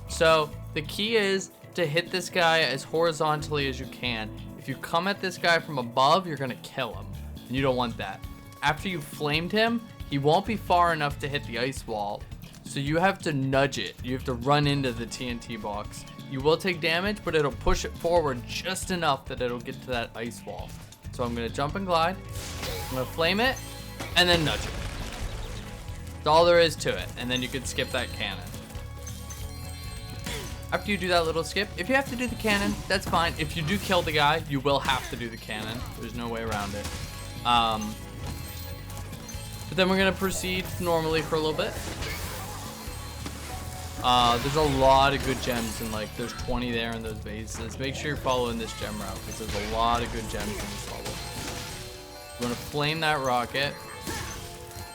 So the key is to hit this guy as horizontally as you can. If you come at this guy from above, you're gonna kill him. And you don't want that. After you've flamed him, he won't be far enough to hit the ice wall. So you have to nudge it. You have to run into the TNT box. You will take damage, but it'll push it forward just enough that it'll get to that ice wall. So I'm gonna jump and glide. I'm gonna flame it and then nudge it. That's all there is to it. And then you can skip that cannon. After you do that little skip, if you have to do the cannon, that's fine. If you do kill the guy, you will have to do the cannon. There's no way around it. But then we're gonna proceed normally for a little bit. There's a lot of good gems, and like there's 20 there in those bases. Make sure you're following this gem route because there's a lot of good gems in this level. You want to flame that rocket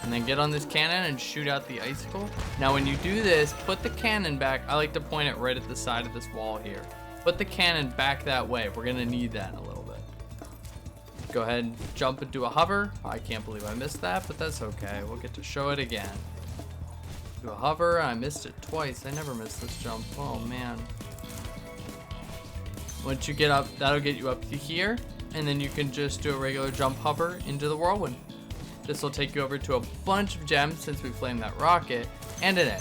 and then get on this cannon and shoot out the icicle. Now when you do this, put the cannon back. I like to point it right at the side of this wall here. Put the cannon back that way. We're gonna need that in a little bit. Go ahead and jump and do a hover. I can't believe I missed that, but that's okay. We'll get to show it again. Do a hover. I missed it twice. I never missed this jump. Oh man. Once you get up, that'll get you up to here, and then you can just do a regular jump hover into the whirlwind. This will take you over to a bunch of gems since we flamed that rocket, and an egg.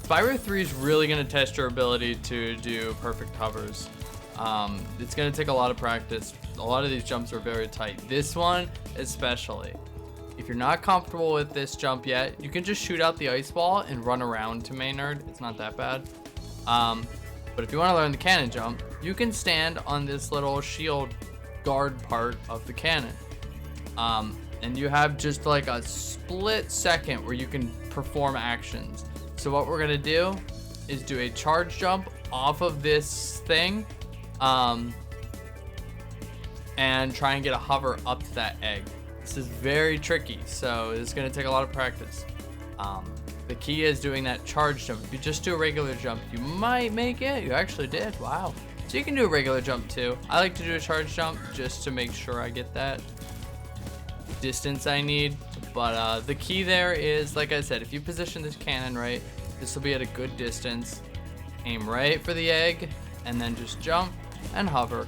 Spyro 3 is really going to test your ability to do perfect hovers. It's going to take a lot of practice. A lot of these jumps are very tight. This one especially. If you're not comfortable with this jump yet, you can just shoot out the ice wall and run around to Maynard. It's not that bad. But if you want to learn the cannon jump, you can stand on this little shield guard part of the cannon. And you have just like a split second where you can perform actions. So what we're gonna do is do a charge jump off of this thing, and try and get a hover up to that egg. This is very tricky, so it's gonna take a lot of practice. The key is doing that charge jump. If you just do a regular jump, you might make it. You actually did, wow. So you can do a regular jump too. I like to do a charge jump just to make sure I get that distance I need. But the key there is, like I said, if you position this cannon right, this will be at a good distance. Aim right for the egg, and then just jump and hover.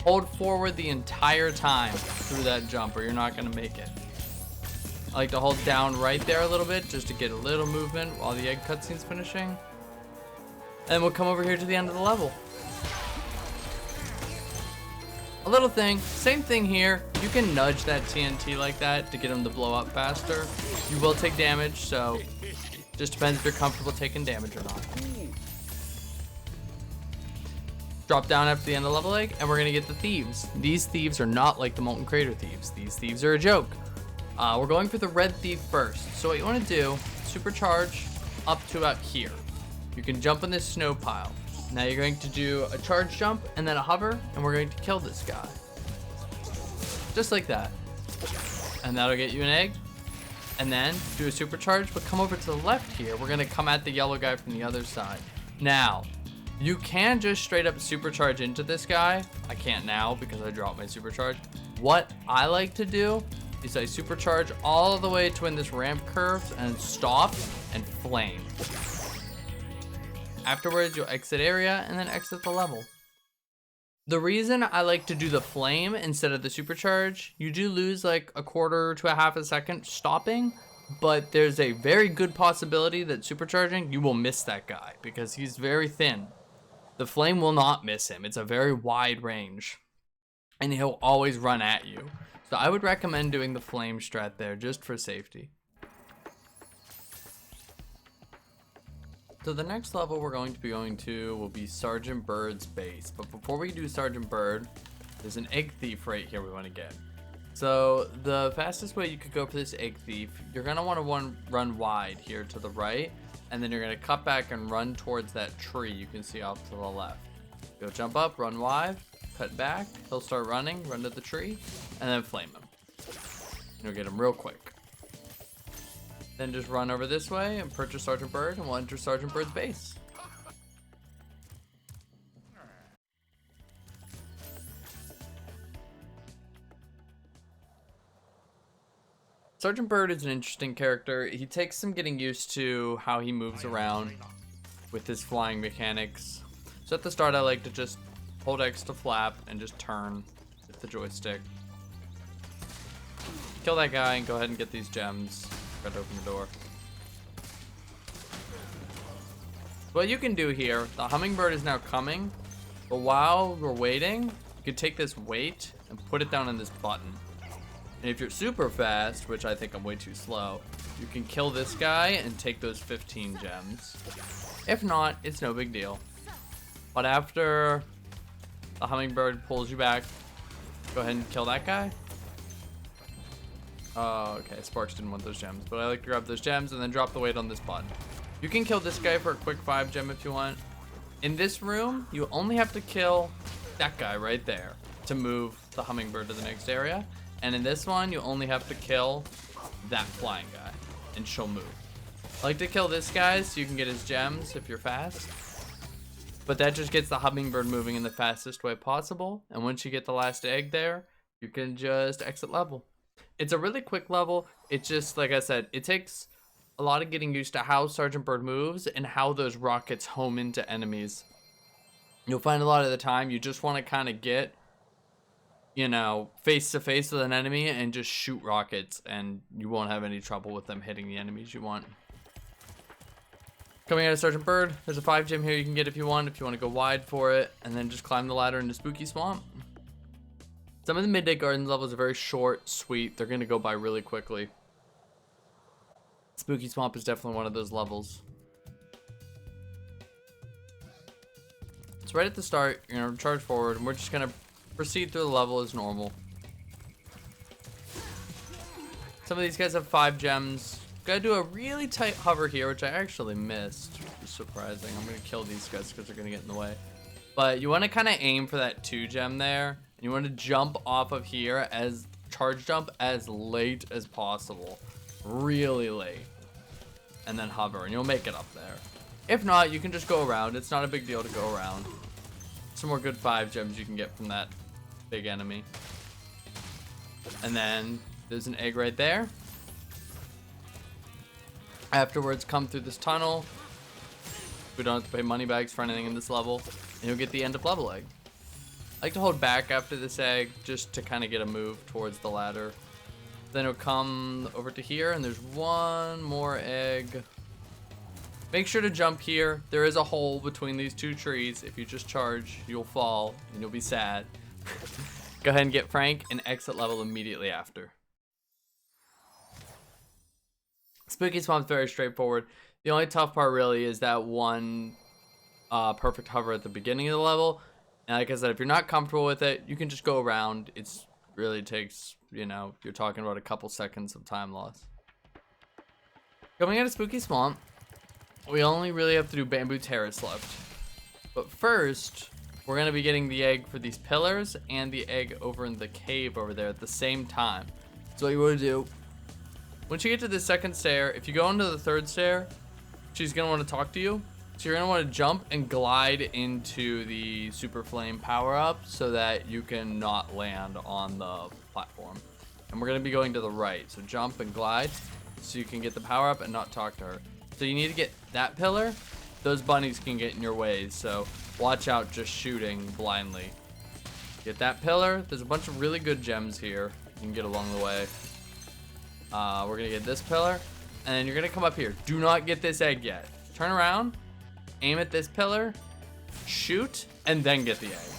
Hold forward the entire time through that jump or you're not gonna make it. I like to hold down right there a little bit just to get a little movement while the egg cutscene's finishing. And we'll come over here to the end of the level. A little thing, same thing here. You can nudge that TNT like that to get them to blow up faster. You will take damage, so just depends if you're comfortable taking damage or not. Drop down after the end of the level egg, and we're gonna get the Thieves. These Thieves are not like the Molten Crater Thieves. These Thieves are a joke. We're going for the Red Thief first. So what you wanna do, supercharge up to about here. You can jump in this snow pile. Now you're going to do a charge jump and then a hover, and we're going to kill this guy. Just like that. And that'll get you an egg. And then do a supercharge, but come over to the left here. We're gonna come at the yellow guy from the other side. Now, you can just straight up supercharge into this guy. I can't now because I dropped my supercharge. What I like to do is I supercharge all the way to when this ramp curves and stop and flame. Afterwards, you'll exit area and then exit the level. The reason I like to do the flame instead of the supercharge, you do lose like a quarter to a half a second stopping, but there's a very good possibility that supercharging, you will miss that guy because he's very thin. The flame will not miss him. It's a very wide range and he'll always run at you. So I would recommend doing the flame strat there just for safety. So the next level we're going to be going to will be Sergeant Byrd's base. But before we do Sergeant Byrd, there's an egg thief right here we want to get. So the fastest way you could go for this egg thief, you're going to want to run wide here to the right. And then you're going to cut back and run towards that tree you can see off to the left. Go jump up, run wide, cut back. He'll start running, run to the tree, and then flame him. You'll get him real quick. Then just run over this way and purchase Sergeant Byrd, and we'll enter Sergeant Byrd's base. Sergeant Byrd is an interesting character. He takes some getting used to how he moves around with his flying mechanics. So at the start, I like to just hold X to flap and just turn with the joystick. Kill that guy and go ahead and get these gems. Got to open the door. What you can do here, the hummingbird is now coming, but while we're waiting, you can take this weight and put it down on this button. And if you're super fast, which I think I'm way too slow, you can kill this guy and take those 15 gems. If not, it's no big deal. But after the hummingbird pulls you back, go ahead and kill that guy. Oh, okay, Sparks didn't want those gems, but I like to grab those gems and then drop the weight on this button. You can kill this guy for a quick 5 gem if you want. In this room, you only have to kill that guy right there to move the hummingbird to the next area. And in this one, you only have to kill that flying guy and she'll move. I like to kill this guy so you can get his gems if you're fast. But that just gets the hummingbird moving in the fastest way possible. And once you get the last egg there, you can just exit level. It's a really quick level. It's just, like I said, it takes a lot of getting used to how Sergeant Byrd moves and how those rockets home into enemies. You'll find a lot of the time you just want to kind of get, you know, face to face with an enemy and just shoot rockets, and you won't have any trouble with them hitting the enemies you want. Coming out of Sergeant Byrd, there's a 5 gem here you can get if you want to go wide for it, and then just climb the ladder into Spooky Swamp. Some of the Midday Gardens levels are very short, sweet. They're going to go by really quickly. Spooky Swamp is definitely one of those levels. So right at the start, you're going to charge forward, and we're just going to proceed through the level as normal. Some of these guys have 5 gems. Gotta do a really tight hover here, which I actually missed. Which is surprising. I'm going to kill these guys because they're going to get in the way. But you want to kind of aim for that 2 gem there. You want to jump off of here as charge jump as late as possible. Really late. And then hover and you'll make it up there. If not, you can just go around. It's not a big deal to go around. Some more good 5 gems you can get from that big enemy. And then there's an egg right there. Afterwards, come through this tunnel. We don't have to pay money bags for anything in this level. And you'll get the end of level egg. I like to hold back after this egg just to kind of get a move towards the ladder. Then it'll come over to here and there's one more egg. Make sure to jump here. There is a hole between these two trees. If you just charge, you'll fall and you'll be sad. Go ahead and get Frank and exit level immediately after. Spooky Swamp's very straightforward. The only tough part really is that one perfect hover at the beginning of the level. And like I said, if you're not comfortable with it, you can just go around. It's really takes, you know, you're talking about a couple seconds of time loss. Coming out of Spooky Swamp, we only really have to do Bamboo Terrace left. But first, we're going to be getting the egg for these pillars and the egg over in the cave over there at the same time. So what you want to do, once you get to the second stair, if you go into the third stair, she's going to want to talk to you. So you're going to want to jump and glide into the Super Flame power-up so that you can not land on the platform. And we're going to be going to the right. So jump and glide so you can get the power-up and not talk to her. So you need to get that pillar. Those bunnies can get in your way, so watch out just shooting blindly. Get that pillar. There's a bunch of really good gems here you can get along the way. We're going to get this pillar, and then you're going to come up here. Do not get this egg yet. Turn around, aim at this pillar, shoot, and then get the egg.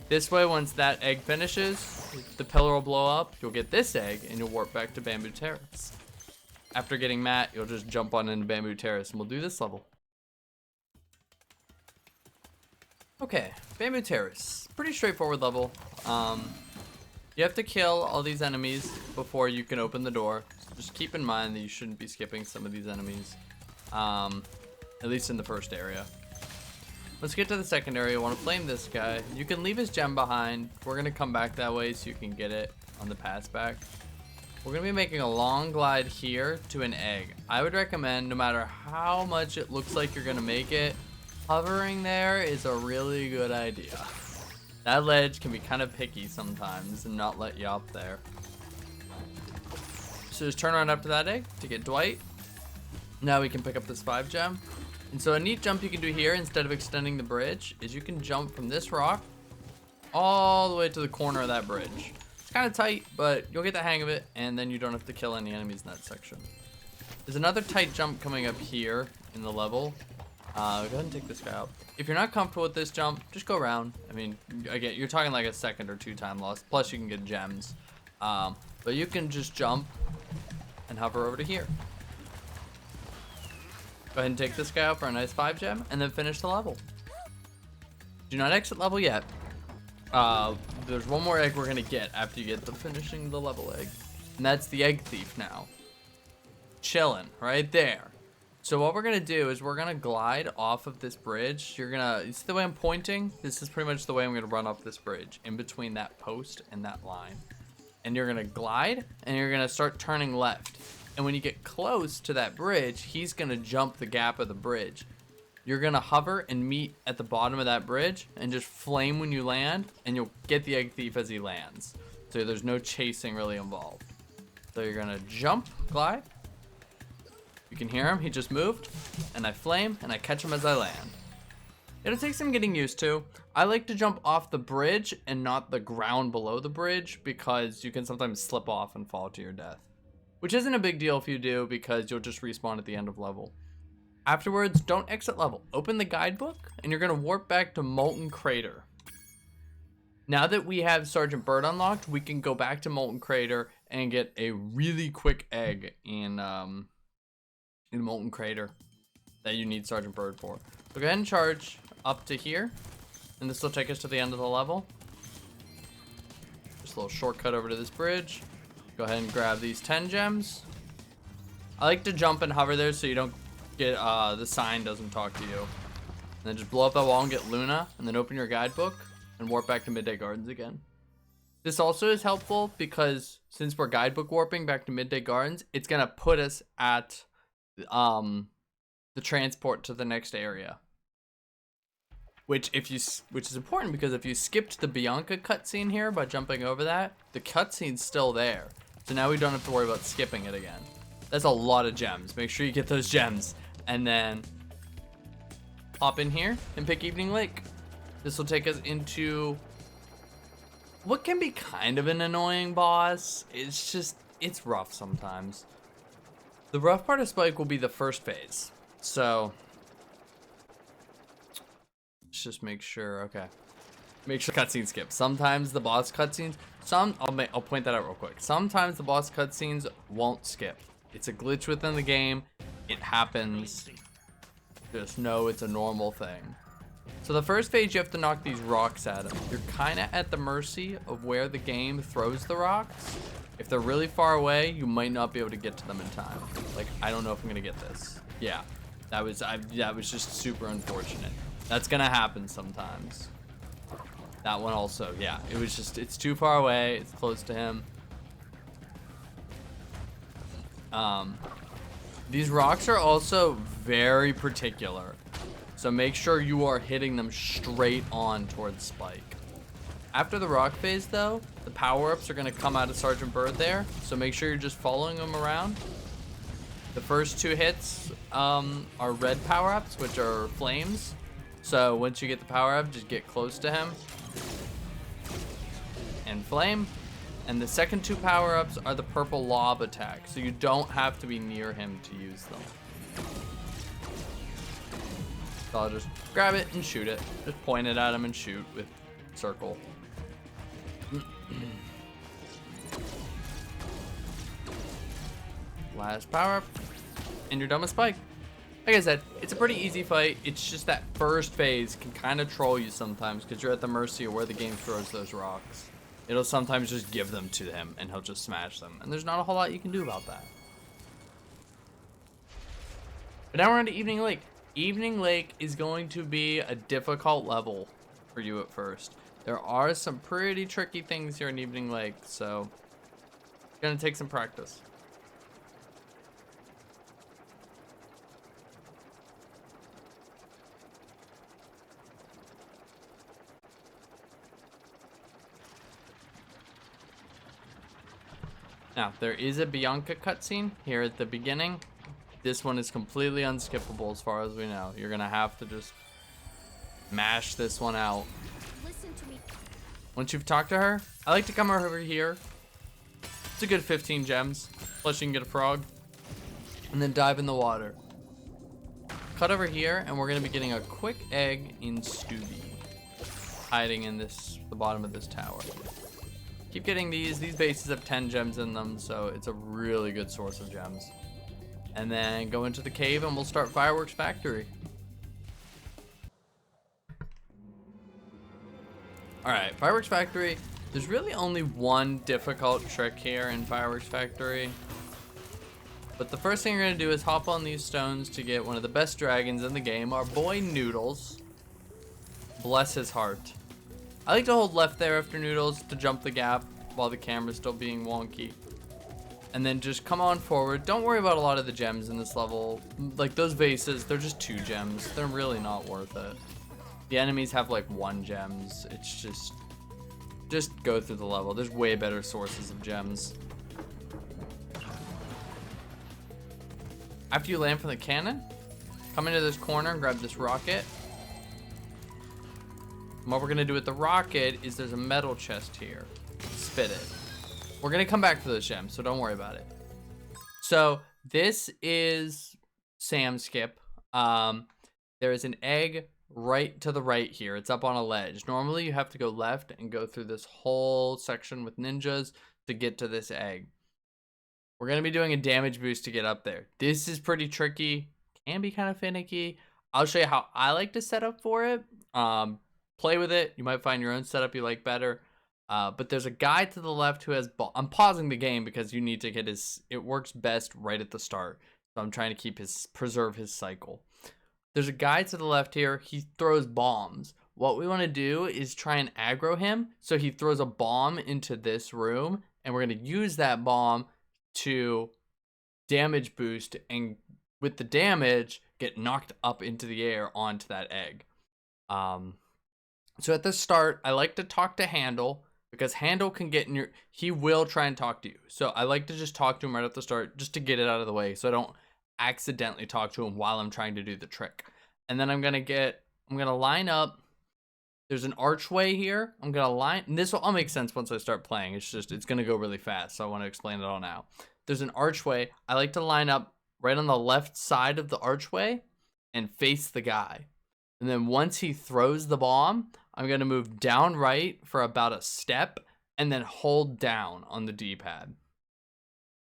This way, once that egg finishes, the pillar will blow up. You'll get this egg, and you'll warp back to Bamboo Terrace. After getting Matt, you'll just jump on into Bamboo Terrace, and we'll do this level. Okay, Bamboo Terrace. Pretty straightforward level. You have to kill all these enemies before you can open the door. So just keep in mind that you shouldn't be skipping some of these enemies. At least in the first area. Let's get to the second area. I want to flame this guy. You can leave his gem behind. We're going to come back that way so you can get it on the pass back. We're going to be making a long glide here to an egg. I would recommend, no matter how much it looks like you're going to make it, hovering there is a really good idea. That ledge can be kind of picky sometimes and not let you up there. So just turn around up to that egg to get Dwight. Now we can pick up this 5 gem. And so a neat jump you can do here instead of extending the bridge is you can jump from this rock all the way to the corner of that bridge. It's kind of tight, but you'll get the hang of it, and then you don't have to kill any enemies in that section. There's another tight jump coming up here in the level. Go ahead and take this guy out. If you're not comfortable with this jump, just go around. I mean, again, you're talking like a second or 2 time loss. Plus, you can get gems. But you can just jump and hover over to here. Go ahead and take this guy out for a nice 5 gem, and then finish the level. Do not exit level yet. There's one more egg we're gonna get after you get the finishing the level egg, and that's the egg thief now. Chilling right there. So what we're gonna do is we're gonna glide off of this bridge. You see the way I'm pointing? This is pretty much the way I'm gonna run up this bridge, in between that post and that line. And you're gonna glide, and you're gonna start turning left. And when you get close to that bridge, he's gonna jump the gap of the bridge. You're gonna hover and meet at the bottom of that bridge and just flame when you land, and you'll get the egg thief as he lands. So there's no chasing really involved. So you're gonna jump, glide. You can hear him, he just moved, and I flame, and I catch him as I land. It'll take some getting used to. I like to jump off the bridge and not the ground below the bridge, because you can sometimes slip off and fall to your death. Which isn't a big deal if you do, because you'll just respawn at the end of level. Afterwards, don't exit level. Open the guidebook, and you're going to warp back to Molten Crater. Now that we have Sergeant Byrd unlocked, we can go back to Molten Crater and get a really quick egg in Molten Crater that you need Sergeant Byrd for. So go ahead and charge up to here, and this will take us to the end of the level. Just a little shortcut over to this bridge. Go ahead and grab these 10 gems. I like to jump and hover there so you don't get, the sign doesn't talk to you. And then just blow up that wall and get Luna, and then open your guidebook and warp back to Midday Gardens again. This also is helpful because since we're guidebook warping back to Midday Gardens, it's gonna put us at the transport to the next area. Which is important because if you skipped the Bianca cutscene here by jumping over that, the cutscene's still there. So now we don't have to worry about skipping it again. That's a lot of gems. Make sure you get those gems. And then pop in here and pick Evening Lake. This will take us into what can be kind of an annoying boss. It's rough sometimes. The rough part of Spike will be the first phase. So let's just make sure, okay. Make sure cutscene skip. Sometimes the boss cutscenes, I'll point that out real quick. Sometimes the boss cutscenes won't skip. It's a glitch within the game. It happens. Just know it's a normal thing. So the first phase, you have to knock these rocks at them. You're kind of at the mercy of where the game throws the rocks. If they're really far away, you might not be able to get to them in time. Like, I don't know if I'm gonna get this. Yeah, that was just super unfortunate. That's gonna happen sometimes. That one also, yeah, it's too far away. It's close to him. These rocks are also very particular. So make sure you are hitting them straight on towards Spike. After the rock phase though, the power-ups are gonna come out of Sergeant Byrd there. So make sure you're just following them around. The first two hits are red power-ups, which are flames. So once you get the power-up, just get close to him. And flame. And the second two power-ups are the purple lob attack. So you don't have to be near him to use them. So I'll just grab it and shoot it. Just point it at him and shoot with circle. Last power up. And you're done with Spike. Like I said, it's a pretty easy fight. It's just that first phase can kind of troll you sometimes because you're at the mercy of where the game throws those rocks. It'll sometimes just give them to him and he'll just smash them. And there's not a whole lot you can do about that. But now we're on to Evening Lake. Evening Lake is going to be a difficult level for you at first. There are some pretty tricky things here in Evening Lake, so it's gonna take some practice. Now, there is a Bianca cutscene here at the beginning. This one is completely unskippable as far as we know. You're gonna have to just mash this one out. Listen to me. Once you've talked to her, I like to come over here. It's a good 15 gems. Plus you can get a frog. And then dive in the water. Cut over here, and we're gonna be getting a quick egg in Stubby. Hiding in the bottom of this tower. Keep getting these. These bases have 10 gems in them, so it's a really good source of gems. And then go into the cave and we'll start Fireworks Factory. Alright, Fireworks Factory. There's really only one difficult trick here in Fireworks Factory. But the first thing you're going to do is hop on these stones to get one of the best dragons in the game, our boy Noodles. Bless his heart. I like to hold left there after Noodles to jump the gap while the camera's still being wonky. And then just come on forward. Don't worry about a lot of the gems in this level. Like those vases, they're just 2 gems. They're really not worth it. The enemies have like 1 gems. It's just go through the level. There's way better sources of gems. After you land from the cannon, come into this corner and grab this rocket. And what we're gonna do with the rocket is there's a metal chest here. Spit it. We're gonna come back for those gems, so don't worry about it. So this is Sam skip. There is an egg right to the right here. It's up on a ledge. Normally you have to go left and go through this whole section with ninjas to get to this egg. We're gonna be doing a damage boost to get up there. This is pretty tricky, can be kind of finicky. I'll show you how I like to set up for it. Play with it. You might find your own setup you like better. But there's a guy to the left who has I'm pausing the game because you need to get it works best right at the start. So I'm trying to preserve his cycle. There's a guy to the left here. He throws bombs. What we want to do is try and aggro him. So he throws a bomb into this room, and we're going to use that bomb to damage boost, and with the damage, get knocked up into the air onto that egg. So at the start, I like to talk to Handle, because Handle can get in he will try and talk to you. So I like to just talk to him right at the start, just to get it out of the way, so I don't accidentally talk to him while I'm trying to do the trick. And then I'm gonna line up. There's an archway here. I'm gonna line, and this will all make sense once I start playing. It's gonna go really fast, so I want to explain it all now. There's an archway. I like to line up right on the left side of the archway and face the guy. And then once he throws the bomb, I'm gonna move down right for about a step and then hold down on the D-pad.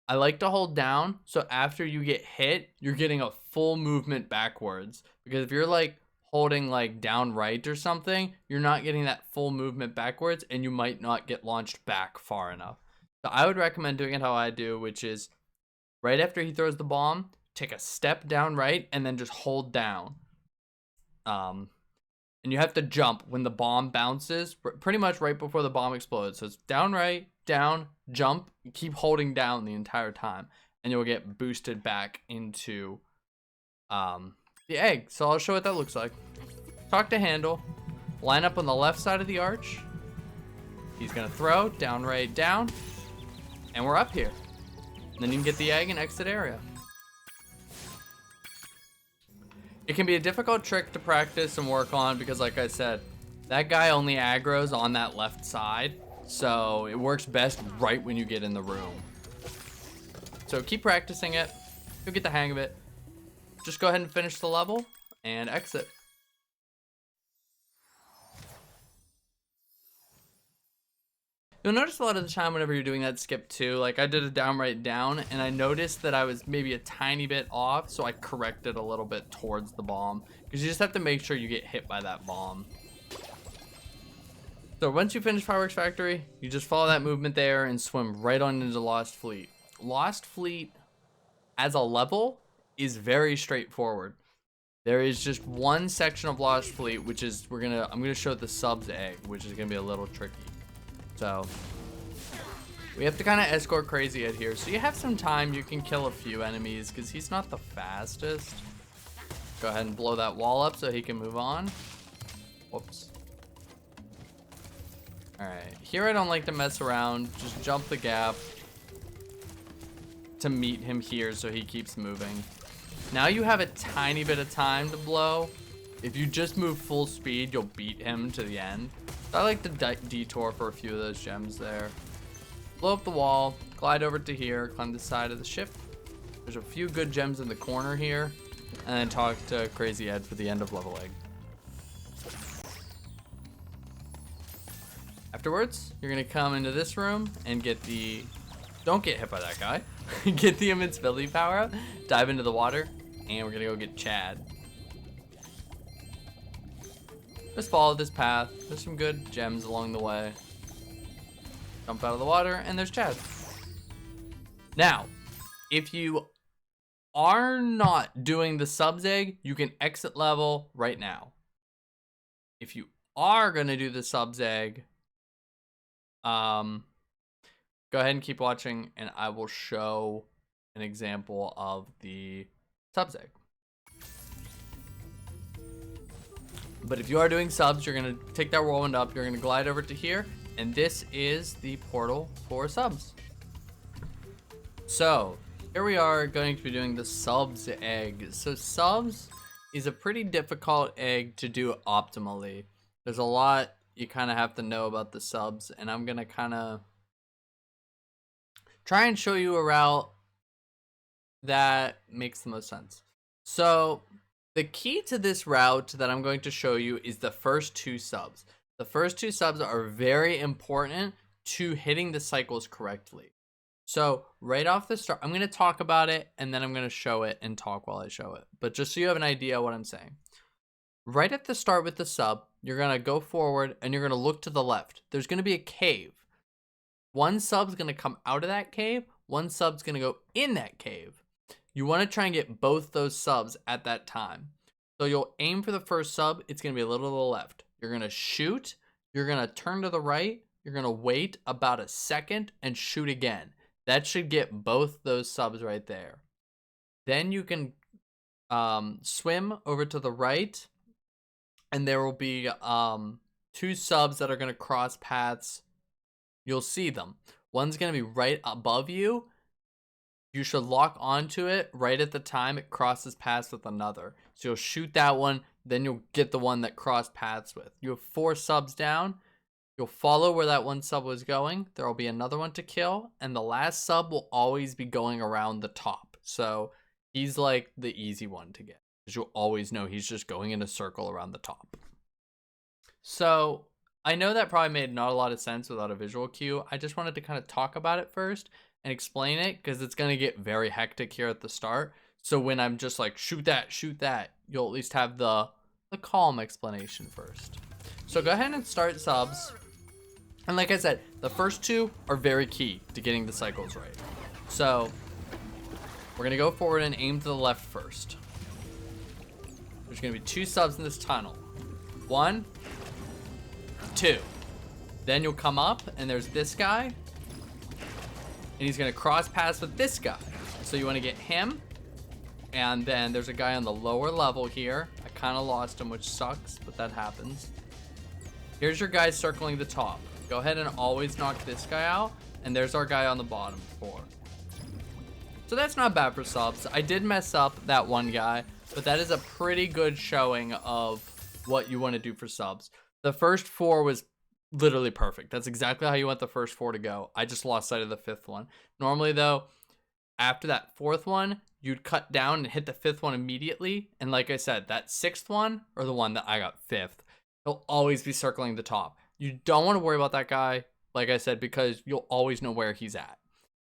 I like to hold down so after you get hit, you're getting a full movement backwards. Because if you're like holding like down right or something, you're not getting that full movement backwards and you might not get launched back far enough. So I would recommend doing it how I do, which is right after he throws the bomb, take a step down right and then just hold down. And you have to jump when the bomb bounces, pretty much right before the bomb explodes. So it's down right, down, jump, keep holding down the entire time, and you'll get boosted back into the egg. So I'll show what that looks like. Talk to Handle, line up on the left side of the arch. He's gonna throw, down right, down, and we're up here. And then you can get the egg and exit area. It can be a difficult trick to practice and work on because, like I said, that guy only aggroes on that left side. So it works best right when you get in the room. So keep practicing it. You'll get the hang of it. Just go ahead and finish the level and exit. You'll notice a lot of the time whenever you're doing that skip too, like I did a down right down and I noticed that I was maybe a tiny bit off, so I corrected a little bit towards the bomb because you just have to make sure you get hit by that bomb. So once you finish Fireworks Factory, you just follow that movement there and swim right on into Lost Fleet. Lost Fleet as a level is very straightforward. There is just one section of Lost Fleet, which is I'm gonna show the subs egg, which is gonna be a little tricky. So we have to kind of escort Crazy Ed here. So you have some time. You can kill a few enemies because he's not the fastest. Go ahead and blow that wall up so he can move on. Whoops. All right. Here I don't like to mess around. Just jump the gap to meet him here so he keeps moving. Now you have a tiny bit of time to blow. If you just move full speed, you'll beat him to the end. So I like to detour for a few of those gems there. Blow up the wall, glide over to here, climb the side of the ship. There's a few good gems in the corner here, and then talk to Crazy Ed for the end of level egg. Afterwards, you're gonna come into this room and get the, don't get hit by that guy, get the invincibility power up, dive into the water, and we're gonna go get Chad. Just follow this path. There's some good gems along the way. Jump out of the water, and there's Chad. Now, if you are not doing the subs egg, you can exit level right now. If you are gonna do the subs egg, go ahead and keep watching, and I will show an example of the subs egg. But if you are doing subs, you're gonna take that whirlwind up, you're gonna glide over to here, and this is the portal for subs. So here we are going to be doing the subs egg. So subs is a pretty difficult egg to do optimally. There's a lot you kind of have to know about the subs, and I'm gonna kind of try and show you a route that makes the most sense. So the key to this route that I'm going to show you is the first two subs. The first two subs are very important to hitting the cycles correctly. So right off the start, I'm going to talk about it and then I'm going to show it and talk while I show it. But just so you have an idea of what I'm saying. Right at the start with the sub, you're going to go forward and you're going to look to the left. There's going to be a cave. One sub's going to come out of that cave. One sub's going to go in that cave. You want to try and get both those subs at that time. So you'll aim for the first sub. It's going to be a little to the left. You're going to shoot. You're going to turn to the right. You're going to wait about a second and shoot again. That should get both those subs right there. Then you can swim over to the right. And there will be two subs that are going to cross paths. You'll see them. One's going to be right above you. You should lock onto it right at the time it crosses paths with another. So you'll shoot that one, then you'll get the one that cross paths with. You have 4 subs down. You'll follow where that one sub was going. There will be another one to kill, and the last sub will always be going around the top. So he's like the easy one to get, because you'll always know he's just going in a circle around the top. So I know that probably made not a lot of sense without a visual cue. I just wanted to kind of talk about it first and explain it, because it's going to get very hectic here at the start. So when I'm just like, shoot that, you'll at least have the calm explanation first. So go ahead and start subs. And like I said, the first 2 are very key to getting the cycles right. So we're going to go forward and aim to the left first. There's going to be 2 subs in this tunnel. 1, 2. Then you'll come up and there's this guy. And he's going to cross paths with this guy. So you want to get him. And then there's a guy on the lower level here. I kind of lost him, which sucks, but that happens. Here's your guy circling the top. Go ahead and always knock this guy out. And there's our guy on the bottom, 4. So that's not bad for subs. I did mess up that one guy, but that is a pretty good showing of what you want to do for subs. The first 4 was literally perfect. That's exactly how you want the first 4 to go. I just lost sight of the 5th one. Normally though, after that 4th one, you'd cut down and hit the 5th one immediately. And like I said, that 6th one, or the one that I got 5th, he'll always be circling the top. You don't want to worry about that guy, like I said, because you'll always know where he's at.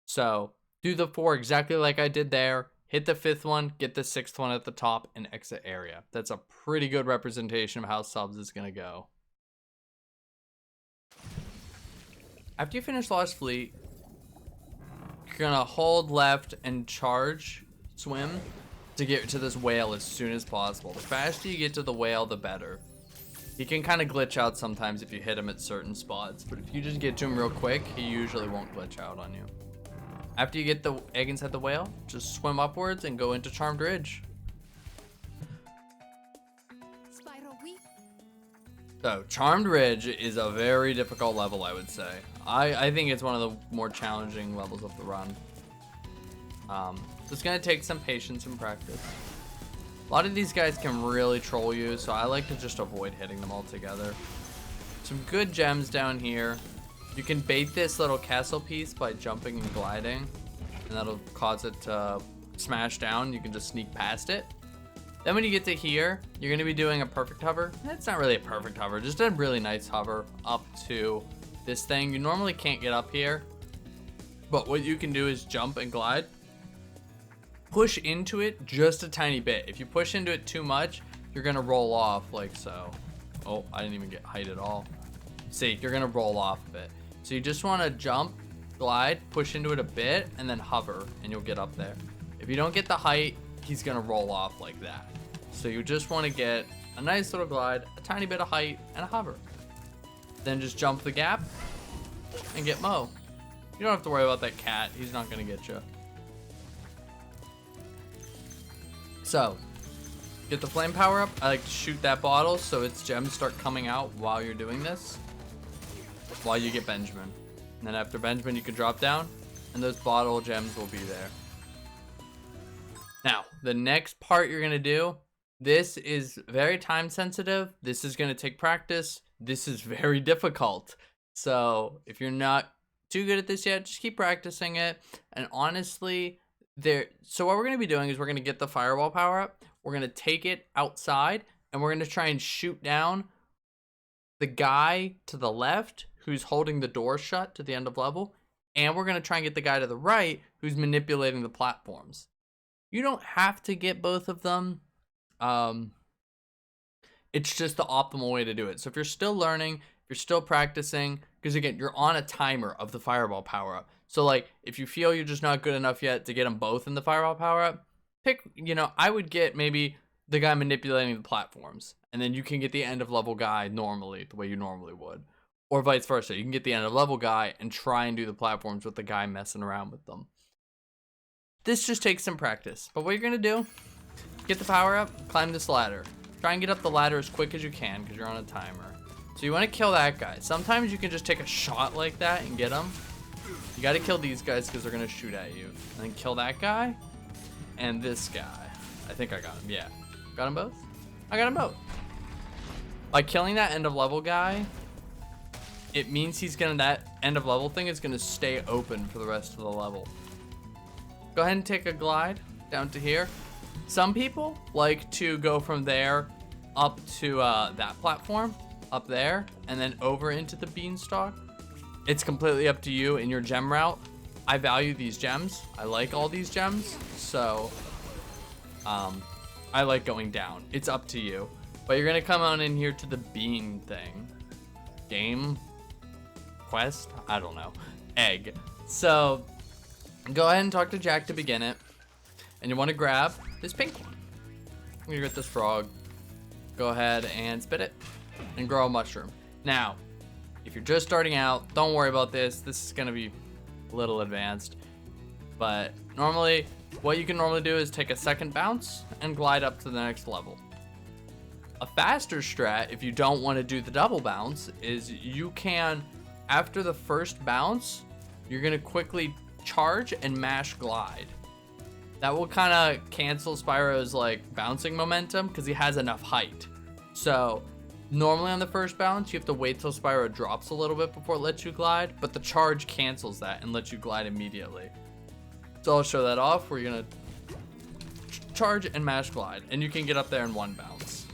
So do the 4 exactly like I did there. Hit the 5th one, get the 6th one at the top, and exit area. That's a pretty good representation of how subs is going to go. After you finish Lost Fleet, you're going to hold left and charge, swim, to get to this whale as soon as possible. The faster you get to the whale, the better. He can kind of glitch out sometimes if you hit him at certain spots, but if you just get to him real quick, he usually won't glitch out on you. After you get the egg inside the whale, just swim upwards and go into Charmed Ridge. Spyro, So Charmed Ridge is a very difficult level, I would say. I think it's one of the more challenging levels of the run. So it's gonna take some patience and practice. A lot of these guys can really troll you, so I like to just avoid hitting them altogether. Some good gems down here. You can bait this little castle piece by jumping and gliding, and that'll cause it to smash down. You can just sneak past it. Then when you get to here, you're gonna be doing a perfect hover. It's not really a perfect hover, just a really nice hover up to this thing. You normally can't get up here, but what you can do is jump and glide. Push into it just a tiny bit. If you push into it too much, you're gonna roll off like so. Oh, I didn't even get height at all. See, you're gonna roll off a bit. So you just wanna jump, glide, push into it a bit, and then hover, and you'll get up there. If you don't get the height, he's gonna roll off like that. So you just wanna get a nice little glide, a tiny bit of height, and a hover. Then just jump the gap and get Mo. You don't have to worry about that cat. He's not gonna get you. So, get the flame power up. I like to shoot that bottle so its gems start coming out while you're doing this. While you get Benjamin. And then after Benjamin, you can drop down and those bottle gems will be there. Now, the next part you're gonna do, this is very time sensitive. This is gonna take practice. This is very difficult. So if you're not too good at this yet, just keep practicing it. And honestly, so what we're going to be doing is we're going to get the fireball power up. We're going to take it outside and we're going to try and shoot down the guy to the left who's holding the door shut to the end of level. And we're going to try and get the guy to the right who's manipulating the platforms. You don't have to get both of them. It's just the optimal way to do it. So if you're still learning, if you're still practicing, because again, you're on a timer of the fireball power up. So like, if you feel you're just not good enough yet to get them both in the fireball power up, pick, I would get maybe the guy manipulating the platforms, and then you can get the end of level guy normally, the way you normally would. Or vice versa. You can get the end of level guy and try and do the platforms with the guy messing around with them. This just takes some practice. But what you're going to do, get the power up, climb this ladder. Try and get up the ladder as quick as you can because you're on a timer. So you want to kill that guy. Sometimes you can just take a shot like that and get him. You got to kill these guys because they're going to shoot at you. And then kill that guy and this guy. I think I got him. Yeah. Got them both? I got them both. By killing that end of level guy, it means that end of level thing is gonna stay open for the rest of the level. Go ahead and take a glide down to here. Some people like to go from there up to that platform up there and then over into the beanstalk. It's completely up to you in your gem route. I value these gems. I like all these gems, so I like going down. It's up to you. But you're gonna come on in here to the bean thing. Game? Quest? I don't know. Egg. So go ahead and talk to Jack to begin it. And you wanna grab this pink one. I'm gonna get this frog. Go ahead and spit it and grow a mushroom. Now, if you're just starting out, don't worry about this. This is gonna be a little advanced. But normally, what you can normally do is take a second bounce and glide up to the next level. A faster strat, if you don't want to do the double bounce, is you can, after the first bounce, you're gonna quickly charge and mash glide. That will kind of cancel Spyro's like bouncing momentum because he has enough height. So normally on the first bounce, you have to wait till Spyro drops a little bit before it lets you glide, but the charge cancels that and lets you glide immediately. So I'll show that off. We're gonna charge and mash glide, and you can get up there in one bounce.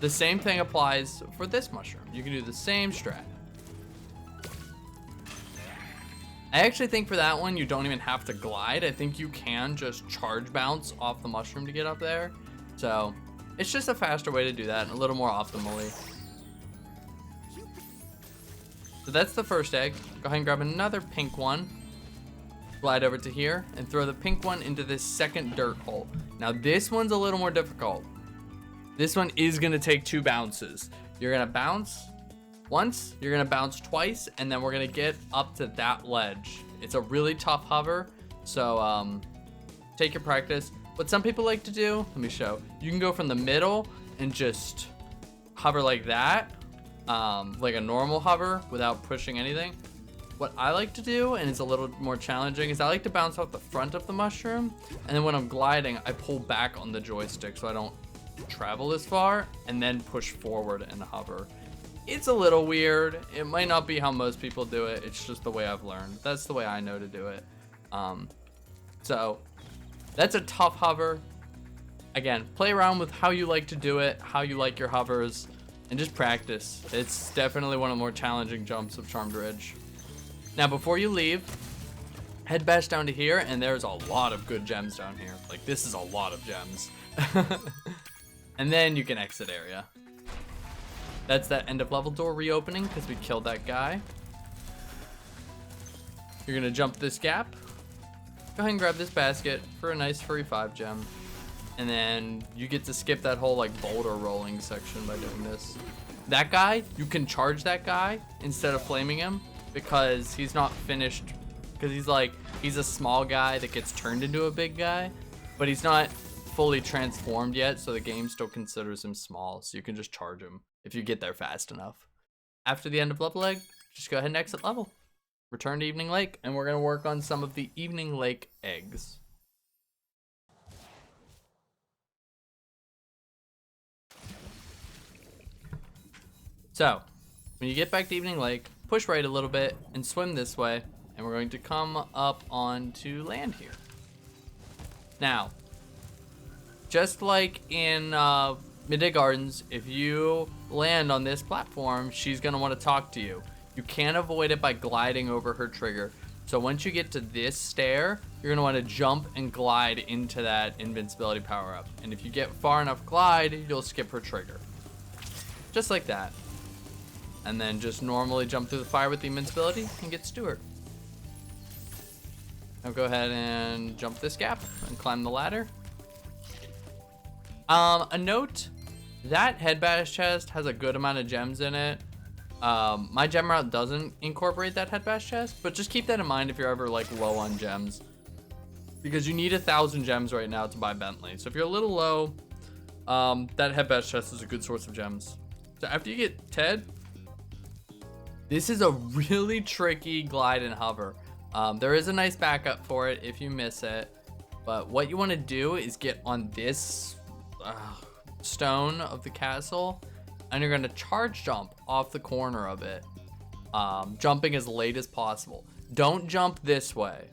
The same thing applies for this mushroom. You can do the same strat. I actually think for that one, you don't even have to glide. I think you can just charge bounce off the mushroom to get up there. So it's just a faster way to do that, and a little more optimally. So that's the first egg. Go ahead and grab another pink one. Glide over to here and throw the pink one into this second dirt hole. Now this one's a little more difficult. This one is gonna take 2 bounces. You're gonna bounce once, you're gonna bounce twice, and then we're gonna get up to that ledge. It's a really tough hover, so take your practice. What some people like to do, let me show. You can go from the middle and just hover like that, like a normal hover without pushing anything. What I like to do, and it's a little more challenging, is I like to bounce off the front of the mushroom, and then when I'm gliding, I pull back on the joystick so I don't travel as far, and then push forward and hover. It's a little weird. It might not be how most people do it. It's just the way I've learned. That's the way I know to do it. So that's a tough hover. Again, play around with how you like to do it, how you like your hovers, and just practice. It's definitely one of the more challenging jumps of Charmed Ridge. Now, before you leave, head back down to here, and there's a lot of good gems down here. Like, this is a lot of gems. And then you can exit area. That's that end of level door reopening because we killed that guy. You're gonna jump this gap. Go ahead and grab this basket for a nice furry 5 gem. And then you get to skip that whole like boulder rolling section by doing this. That guy, you can charge that guy instead of flaming him because he's not finished. Because he's a small guy that gets turned into a big guy, but he's not fully transformed yet, so the game still considers him small, so you can just charge him if you get there fast enough. After the end of level egg, just go ahead and exit level. Return to Evening Lake, and we're gonna work on some of the Evening Lake eggs. So, when you get back to Evening Lake, push right a little bit and swim this way, and we're going to come up onto land here. Now, just like in Midday Gardens, if you land on this platform, she's gonna want to talk to you. You can't avoid it by gliding over her trigger. So once you get to this stair, you're gonna want to jump and glide into that invincibility power-up. And if you get far enough glide, you'll skip her trigger. Just like that. And then just normally jump through the fire with the invincibility and get Stewart. Now go ahead and jump this gap and climb the ladder. A note, that head bash chest has a good amount of gems in it. My gem route doesn't incorporate that head bash chest, but just keep that in mind if you're ever like low on gems, because you need 1,000 gems right now to buy Bentley. So if you're a little low, that head bash chest is a good source of gems. So after you get Ted, this is a really tricky glide and hover. There is a nice backup for it if you miss it, but what you want to do is get on this stone of the castle, and you're gonna charge jump off the corner of it, jumping as late as possible. Don't jump this way.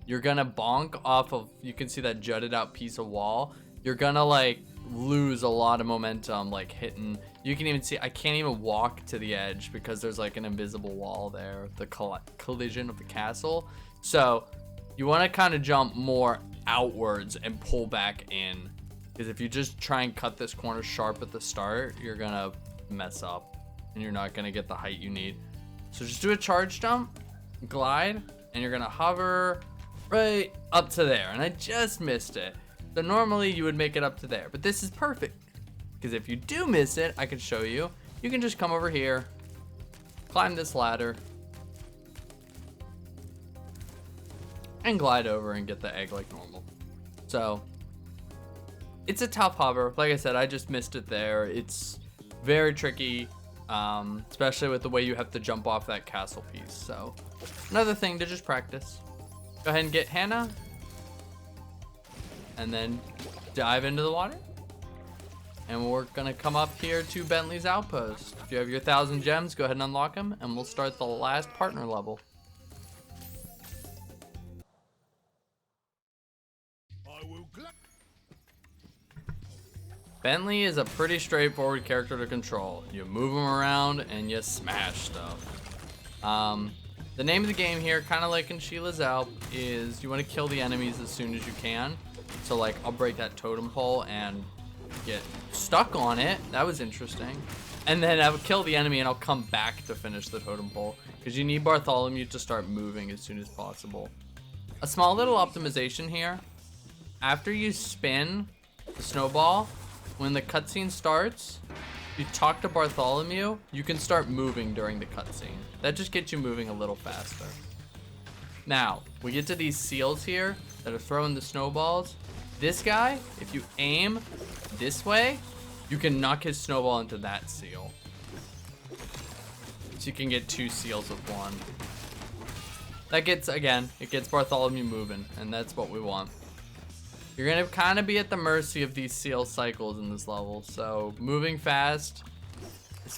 You're gonna bonk off of, you can see that jutted out piece of wall. You're gonna like lose a lot of momentum, like hitting, you can even see, I can't even walk to the edge because there's like an invisible wall there, the collision of the castle. So you wanna kind of jump more outwards and pull back in, because if you just try and cut this corner sharp at the start, you're gonna mess up and you're not gonna get the height you need. So just do a charge jump, glide, and you're gonna hover right up to there. And I just missed it. So normally you would make it up to there, but this is perfect, because if you do miss it, I can show you. You can just come over here, climb this ladder, and glide over and get the egg like normal. So it's a tough hover. Like I said, I just missed it there. It's very tricky, especially with the way you have to jump off that castle piece. So another thing to just practice. Go ahead and get Hannah, and then dive into the water. And we're gonna come up here to Bentley's Outpost. If you have your 1,000 gems, go ahead and unlock them, and we'll start the last partner level. Bentley is a pretty straightforward character to control. You move him around and you smash stuff. The name of the game here, kind of like in Sheila's Alp, is you want to kill the enemies as soon as you can. So like, I'll break that totem pole and get stuck on it. That was interesting. And then I would kill the enemy and I'll come back to finish the totem pole, because you need Bartholomew to start moving as soon as possible. A small little optimization here. After you spin the snowball, when the cutscene starts, you talk to Bartholomew, you can start moving during the cutscene. That just gets you moving a little faster. Now, we get to these seals here that are throwing the snowballs. This guy, if you aim this way, you can knock his snowball into that seal. So you can get 2 seals with one. That gets, again, it gets Bartholomew moving, and that's what we want. You're gonna kind of be at the mercy of these seal cycles in this level, so moving fast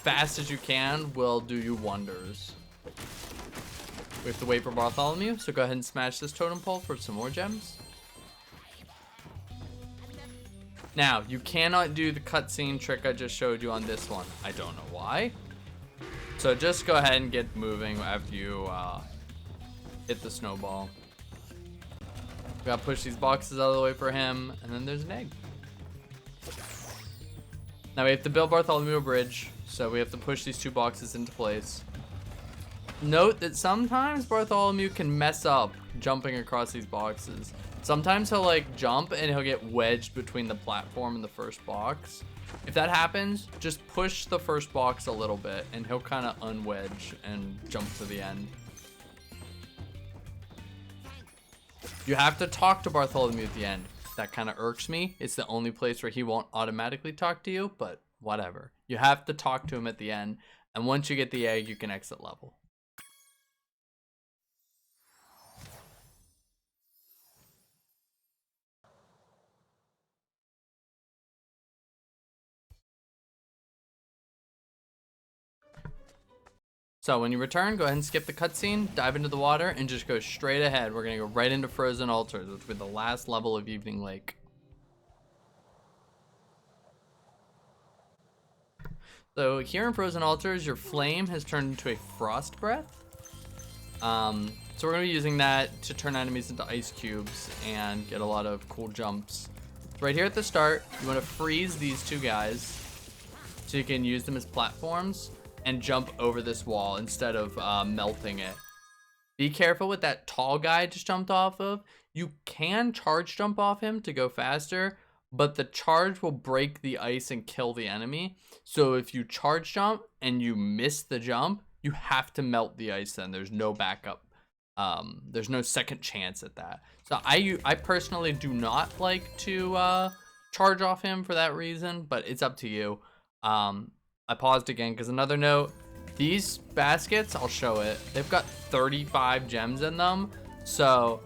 as you can, will do you wonders. We have to wait for Bartholomew, so go ahead and smash this totem pole for some more gems. Now, you cannot do the cutscene trick I just showed you on this one. I don't know why. So just go ahead and get moving after you hit the snowball. We gotta push these boxes out of the way for him, and then there's an egg. Now we have to build Bartholomew a bridge, so we have to push these 2 boxes into place. Note that sometimes Bartholomew can mess up jumping across these boxes. Sometimes he'll like jump and he'll get wedged between the platform and the first box. If that happens, just push the first box a little bit and he'll kind of unwedge and jump to the end. You have to talk to Bartholomew at the end. That kind of irks me. It's the only place where he won't automatically talk to you, but whatever. You have to talk to him at the end, and once you get the egg, you can exit level. So when you return, go ahead and skip the cutscene, dive into the water, and just go straight ahead. We're gonna go right into Frozen Altars, which will be the last level of Evening Lake. So here in Frozen Altars, your flame has turned into a frost breath. So we're gonna be using that to turn enemies into ice cubes and get a lot of cool jumps. Right here at the start, you wanna freeze these 2 guys so you can use them as platforms and jump over this wall instead of melting it. Be careful with that tall guy I just jumped off of. You can charge jump off him to go faster, but the charge will break the ice and kill the enemy. So if you charge jump and you miss the jump, you have to melt the ice then. There's no backup. There's no second chance at that. So I personally do not like to charge off him for that reason, but it's up to you. I paused again because another note, these baskets, I'll show it, they've got 35 gems in them. So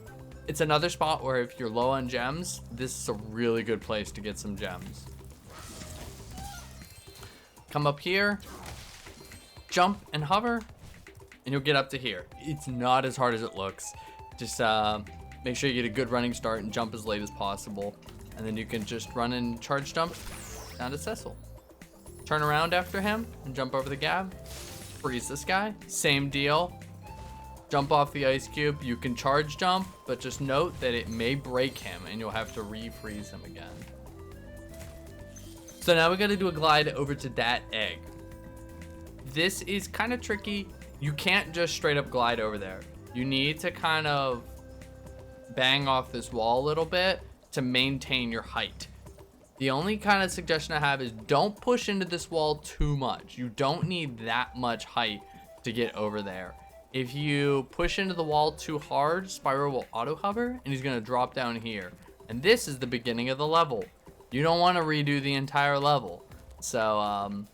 it's another spot where if you're low on gems, this is a really good place to get some gems. come up here, jump and hover, and you'll get up to here. It's not as hard as it looks. Just make sure you get a good running start and jump as late as possible. And then you can just run and charge jump down to Cecil. Turn around after him and jump over the gap. Freeze this guy. Same deal. Jump off the ice cube. You can charge jump, but just note that it may break him and you'll have to refreeze him again. So now we got to do a glide over to that egg. This is kind of tricky. You can't just straight up glide over there. You need to kind of bang off this wall a little bit to maintain your height. The only kind of suggestion I have is don't push into this wall too much. You don't need that much height to get over there. If you push into the wall too hard, Spyro will auto hover and he's gonna drop down here. And this is the beginning of the level. You don't want to redo the entire level. So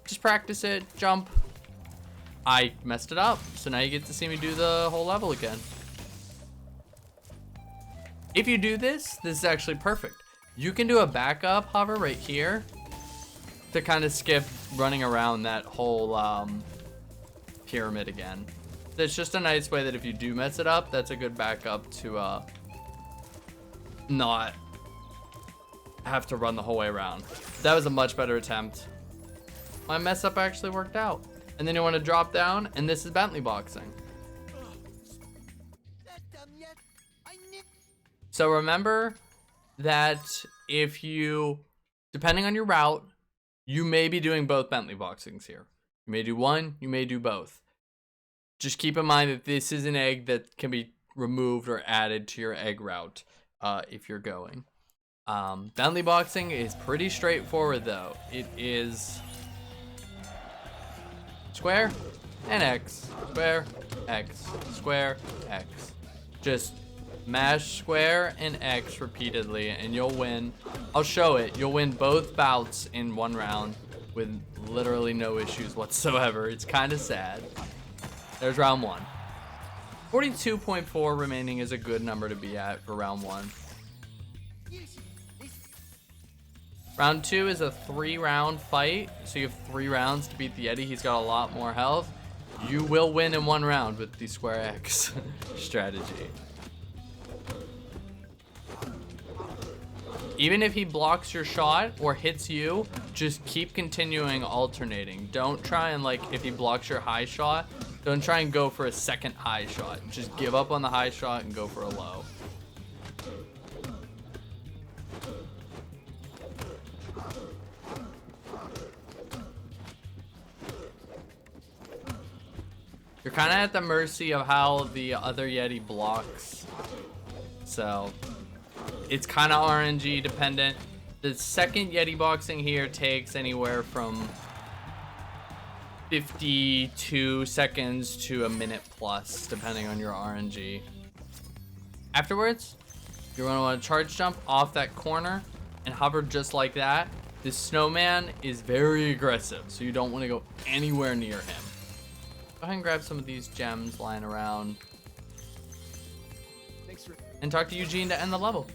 just practice it, jump. I messed it up, so now you get to see me do the whole level again. If you do this is actually perfect. You can do a backup hover right here to kind of skip running around that whole pyramid again. It's just a nice way that if you do mess it up, that's a good backup to not have to run the whole way around. That was a much better attempt. My mess up actually worked out. And then you want to drop down, and this is Bentley boxing. So remember that if you, depending on your route, you may be doing both Bentley boxings here. You may do one, you may do both. Just keep in mind that this is an egg that can be removed or added to your egg route if you're going. Bentley boxing is pretty straightforward though. It is square and X, square, X, square, X. Just mash square and X repeatedly and you'll win. I'll show it. You'll win both bouts in one round with literally no issues whatsoever. It's kind of sad. There's round one. 42.4 remaining is a good number to be at for round one. Round two is a 3-round fight, so you have 3 rounds to beat the Yeti. He's got a lot more health. You will win in 1 round with the square X strategy. Even if he blocks your shot or hits you, just keep continuing alternating. Don't try and, like, if he blocks your high shot, don't try and go for a second high shot. Just give up on the high shot and go for a low. You're kind of at the mercy of how the other Yeti blocks. So it's kind of RNG dependent. The second Yeti boxing here takes anywhere from 52 seconds to a minute plus, depending on your RNG. Afterwards, you're going to want to charge jump off that corner and hover just like that. This snowman is very aggressive, so you don't want to go anywhere near him. Go ahead and grab some of these gems lying around. And talk to Eugene to end the level.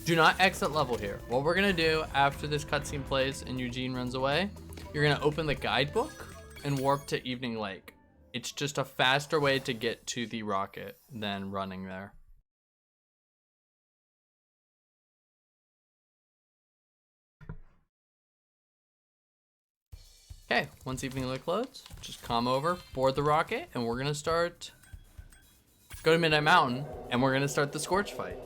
Do not exit level here. What we're gonna do after this cutscene plays and Eugene runs away, you're gonna open the guidebook and warp to Evening Lake. It's just a faster way to get to the rocket than running there. Okay, once Evening Lake loads, just come over, board the rocket, and we're gonna start, go to Midday Mountain, and we're gonna start the Scorch fight.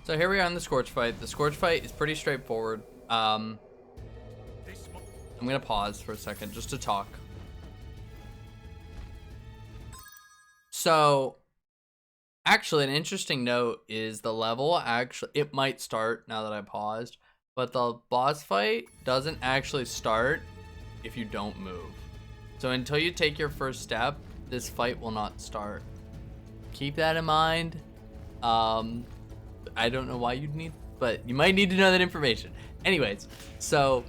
So here we are in the Scorch fight. The Scorch fight is pretty straightforward. I'm gonna pause for a second just to talk. So actually an interesting note is the level actually, it might start now that I paused, but the boss fight doesn't actually start if you don't move. So until you take your first step, this fight will not start. Keep that in mind. I don't know why you'd need, but you might need to know that information. Anyways, so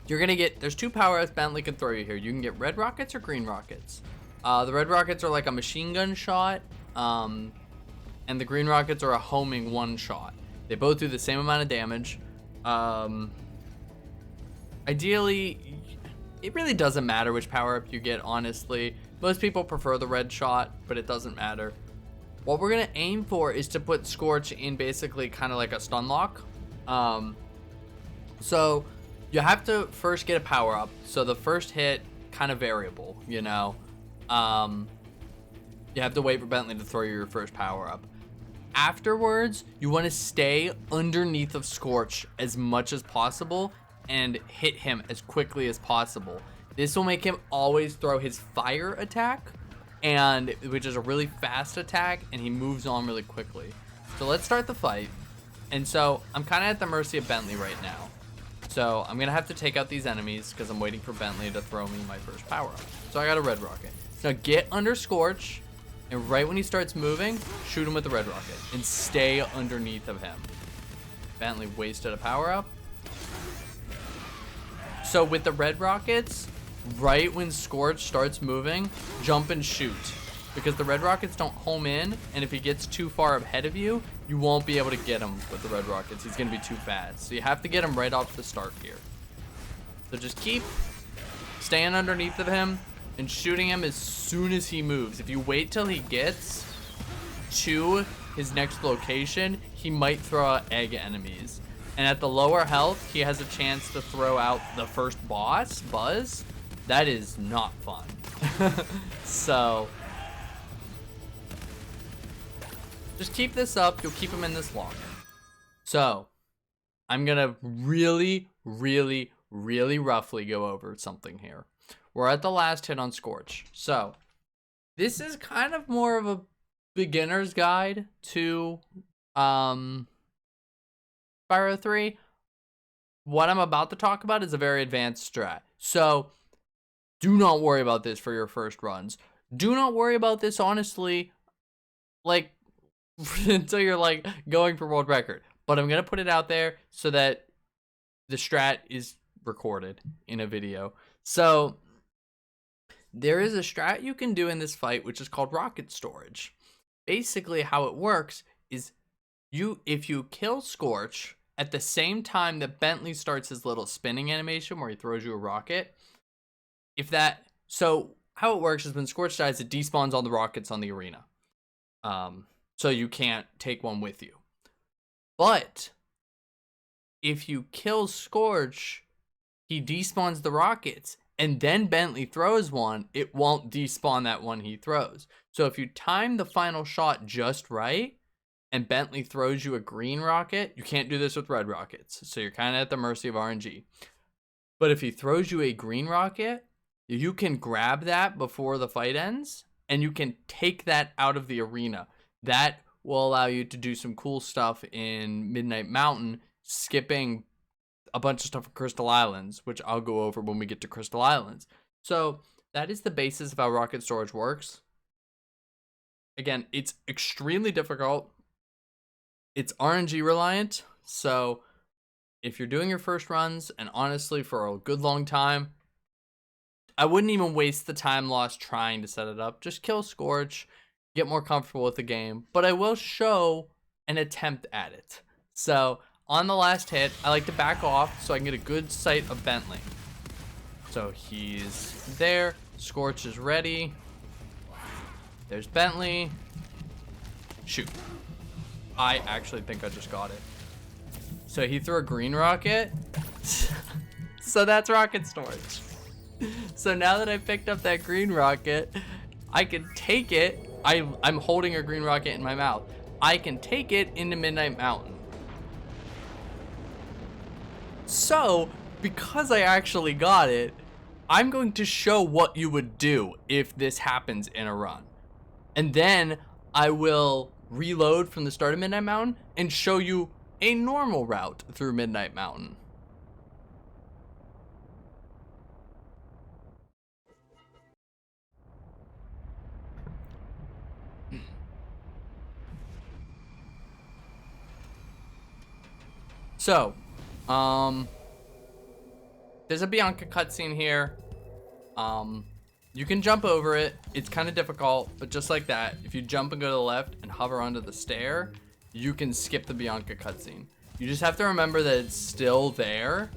you're gonna get, there's 2 power-ups Bentley can throw you here. You can get red rockets or green rockets. The red rockets are like a machine gun shot, and the green rockets are a homing one shot. They both do the same amount of damage. Ideally, it really doesn't matter which power-up you get, honestly. Most people prefer the red shot, but it doesn't matter. What we're gonna aim for is to put Scorch in basically kind of like a stun lock. So you have to first get a power-up. So the first hit, kind of variable, you know. You have to wait for Bentley to throw you your first power-up. Afterwards, you want to stay underneath of Scorch as much as possible and hit him as quickly as possible. This will make him always throw his fire attack, and which is a really fast attack, and he moves on really quickly. So let's start the fight. And so I'm kind of at the mercy of Bentley right now. So I'm gonna have to take out these enemies because I'm waiting for Bentley to throw me my first power up. So I got a red rocket. Now get under Scorch, and right when he starts moving, shoot him with the red rocket and stay underneath of him. Bentley wasted a power up. So with the red rockets, right when Scorch starts moving, jump and shoot, because the red rockets don't home in, and if he gets too far ahead of you, you won't be able to get him with the red rockets. He's gonna be too fast. So you have to get him right off the start here. So just keep staying underneath of him and shooting him as soon as he moves. If you wait till he gets to his next location, he might throw out egg enemies. And at the lower health, he has a chance to throw out the first boss, Buzz. That is not fun. So just keep this up. You'll keep him in this longer. So I'm gonna really roughly go over something here. We're at the last hit on Scorch. So this is kind of more of a beginner's guide to Spyro 3. What I'm about to talk about is a very advanced strat. So do not worry about this for your first runs. Do not worry about this, honestly, like until you're like going for world record. But I'm gonna put it out there so that the strat is recorded in a video. So there is a strat you can do in this fight, which is called rocket storage. Basically how it works is if you kill Scorch at the same time that Bentley starts his little spinning animation where he throws you a rocket, so how it works is when Scorch dies, it despawns all the rockets on the arena. So you can't take one with you. But if you kill Scorch, he despawns the rockets, and then Bentley throws one, it won't despawn that one he throws. So if you time the final shot just right, and Bentley throws you a green rocket, you can't do this with red rockets. So you're kind of at the mercy of RNG. But if he throws you a green rocket, you can grab that before the fight ends, and you can take that out of the arena. That will allow you to do some cool stuff in Midnight Mountain, skipping a bunch of stuff in Crystal Islands, which I'll go over when we get to Crystal Islands. So that is the basis of how rocket storage works. Again, it's extremely difficult. It's RNG reliant. So if you're doing your first runs, and honestly for a good long time, I wouldn't even waste the time lost trying to set it up. Just kill Scorch, get more comfortable with the game. But I will show an attempt at it. So on the last hit, I like to back off so I can get a good sight of Bentley. So he's there. Scorch is ready. There's Bentley. Shoot. I actually think I just got it. So he threw a green rocket. So that's rocket storage. So now that I picked up that green rocket, I can take it. I'm holding a green rocket in my mouth. I can take it into Midnight Mountain. So, because I actually got it, I'm going to show what you would do if this happens in a run. And then I will reload from the start of Midnight Mountain and show you a normal route through Midnight Mountain. So, there's a Bianca cutscene here. You can jump over it. It's kind of difficult, but just like that, if you jump and go to the left and hover onto the stair, you can skip the Bianca cutscene. You just have to remember that it's still there.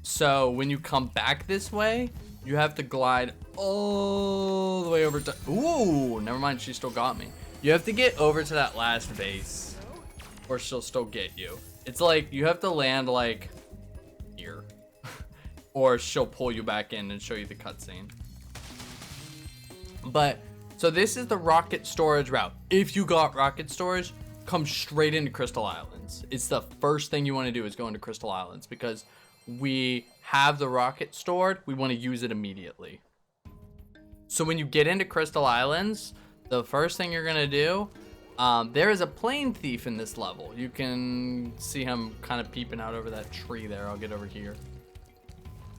So when you come back this way, you have to glide all the way over to... Ooh, never mind, she still got me. You have to get over to that last base, or she'll still get you. It's like, you have to land like here, or she'll pull you back in and show you the cutscene. But, so this is the rocket storage route. If you got rocket storage, come straight into Crystal Islands. It's the first thing you want to do is go into Crystal Islands, because we have the rocket stored. We want to use it immediately. So when you get into Crystal Islands, the first thing you're going to do, there is a plane thief in this level. You can see him kind of peeping out over that tree there. I'll get over here.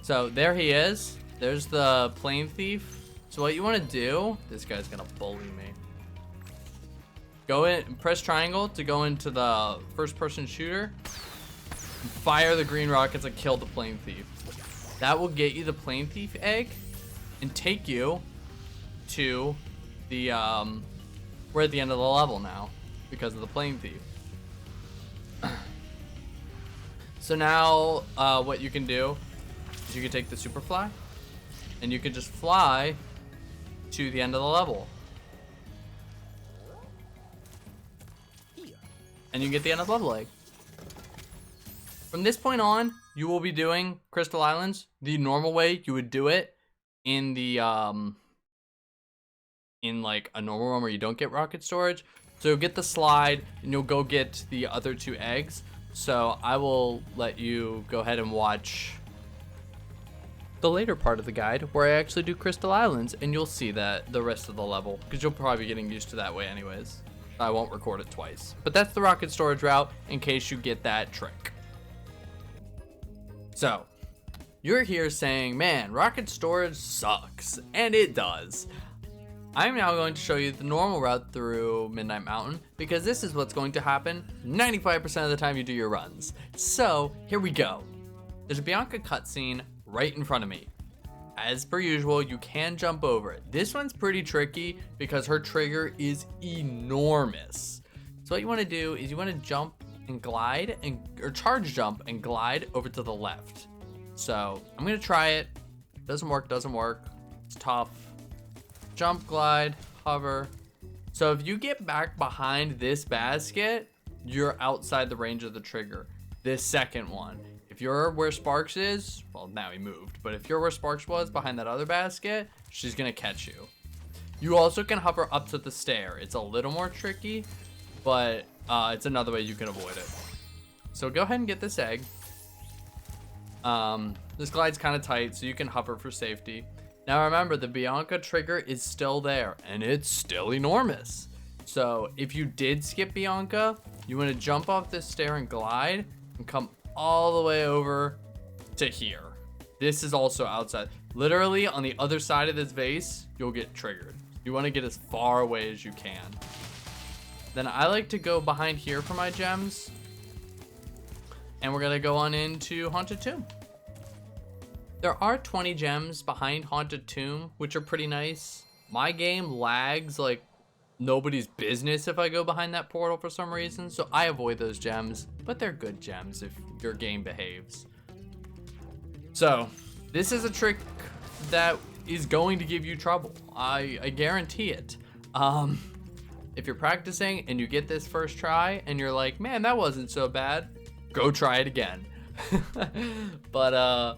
So there he is. There's the plane thief. So what you want to do, this guy's going to bully me. Go in, press triangle to go into the first person shooter. Fire the green rockets and kill the plane thief. That will get you the plane thief egg and take you to the, we're at the end of the level now because of the plane thief. So now, what you can do is you can take the superfly and you can just fly to the end of the level. And you get the end of the level egg. From this point on, you will be doing Crystal Islands the normal way you would do it in the, in like a normal one where you don't get rocket storage. So you'll get the slide and you'll go get the other 2 eggs. So I will let you go ahead and watch the later part of the guide where I actually do Crystal Islands, and you'll see that the rest of the level, because you'll probably be getting used to that way anyways. I won't record it twice, but that's the rocket storage route in case you get that trick. So you're here saying, man, rocket storage sucks, and it does. I'm now going to show you the normal route through Midnight Mountain, because this is what's going to happen 95% of the time you do your runs. So here we go. There's a Bianca cutscene right in front of me. As per usual, you can jump over it. This one's pretty tricky because her trigger is enormous. So what you want to do is you want to jump and glide, or charge jump and glide over to the left. So I'm going to try it. Doesn't work, It's tough. Jump, glide, hover. So if you get back behind this basket, you're outside the range of the trigger. This second one. If you're where Sparks is, well, now he moved, but if you're where Sparks was behind that other basket, she's gonna catch you. You also can hover up to the stair. It's a little more tricky, but it's another way you can avoid it. So go ahead and get this egg. This glide's kind of tight, so you can hover for safety. Now remember, the Bianca trigger is still there, and it's still enormous. So if you did skip Bianca, you want to jump off this stair and glide and come all the way over to here. This is also outside. Literally on the other side of this vase, you'll get triggered. You want to get as far away as you can. Then I like to go behind here for my gems. And we're going to go on into Haunted Tomb. There are 20 gems behind Haunted Tomb, which are pretty nice. My game lags like nobody's business if I go behind that portal for some reason, so I avoid those gems, but they're good gems if your game behaves. So this is a trick that is going to give you trouble. I guarantee it. If you're practicing and you get this first try and you're like, man, that wasn't so bad, go try it again. But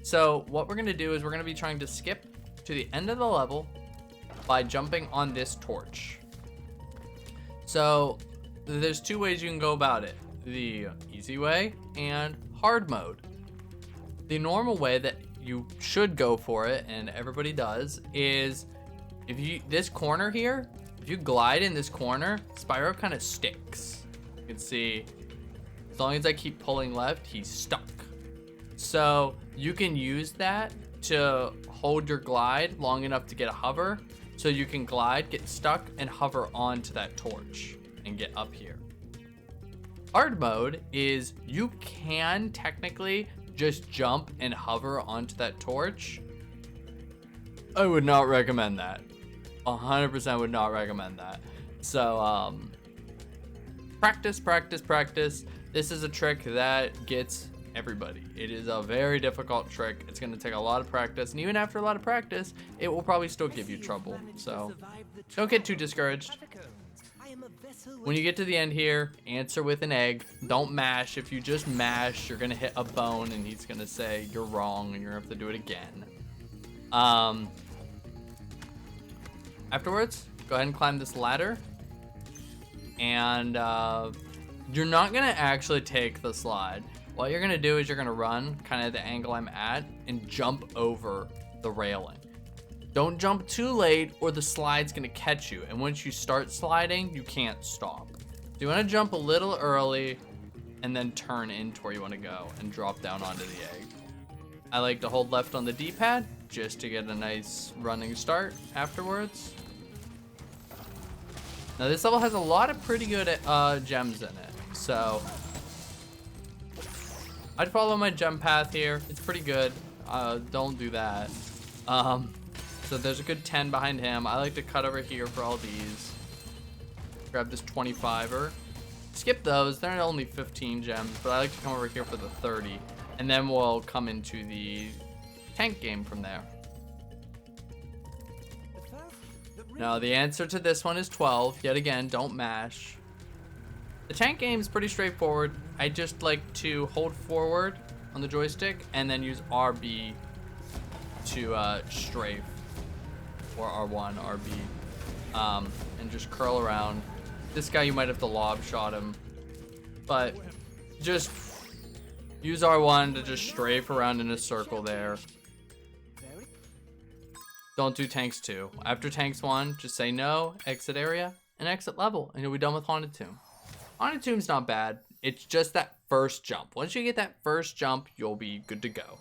so what we're gonna do is we're gonna be trying to skip to the end of the level by jumping on this torch. So there's 2 ways you can go about it: the easy way and hard mode. The normal way that you should go for it, and everybody does, is if you this corner here, if you glide in this corner, Spyro kind of sticks. You can see as long as I keep pulling left, he's stuck. So you can use that to hold your glide long enough to get a hover, so you can glide, get stuck, and hover onto that torch. and get up here. Hard mode is you can technically just jump and hover onto that torch. I would not recommend that. 100% would not recommend that. So practice, practice, practice. This is a trick that gets everybody. It is a very difficult trick. It's going to take a lot of practice, and even after a lot of practice, it will probably still give you trouble. So don't get too discouraged. When you get to the end here, answer with an egg. Don't mash. If you just mash, you're gonna hit a bone and he's gonna say you're wrong and you're gonna have to do it again. Afterwards, go ahead and climb this ladder. And you're not gonna actually take the slide. What you're gonna do is you're gonna run kind of the angle I'm at and jump over the railing. Don't jump too late or the slide's gonna catch you. And once you start sliding, you can't stop. So you wanna jump a little early and then turn into where you wanna go and drop down onto the egg. I like to hold left on the D-pad just to get a nice running start afterwards. Now this level has a lot of pretty good gems in it. So I'd follow my gem path here. It's pretty good. Don't do that. So there's a good 10 behind him. I like to cut over here for all these. Grab this 25er. Skip those. They're only 15 gems, but I like to come over here for the 30. And then we'll come into the tank game from there. Now the answer to this one is 12. Yet again, don't mash. The tank game is pretty straightforward. I just like to hold forward on the joystick and then use RB to strafe. Or R1, RB, and just curl around. This guy, you might have to lob shot him, but just use R1 to just strafe around in a circle there. Don't do tanks 2. After tanks 1, just say no, exit area, and exit level, and you'll be done with Haunted Tomb. Haunted Tomb's not bad. It's just that first jump. Once you get that first jump, you'll be good to go.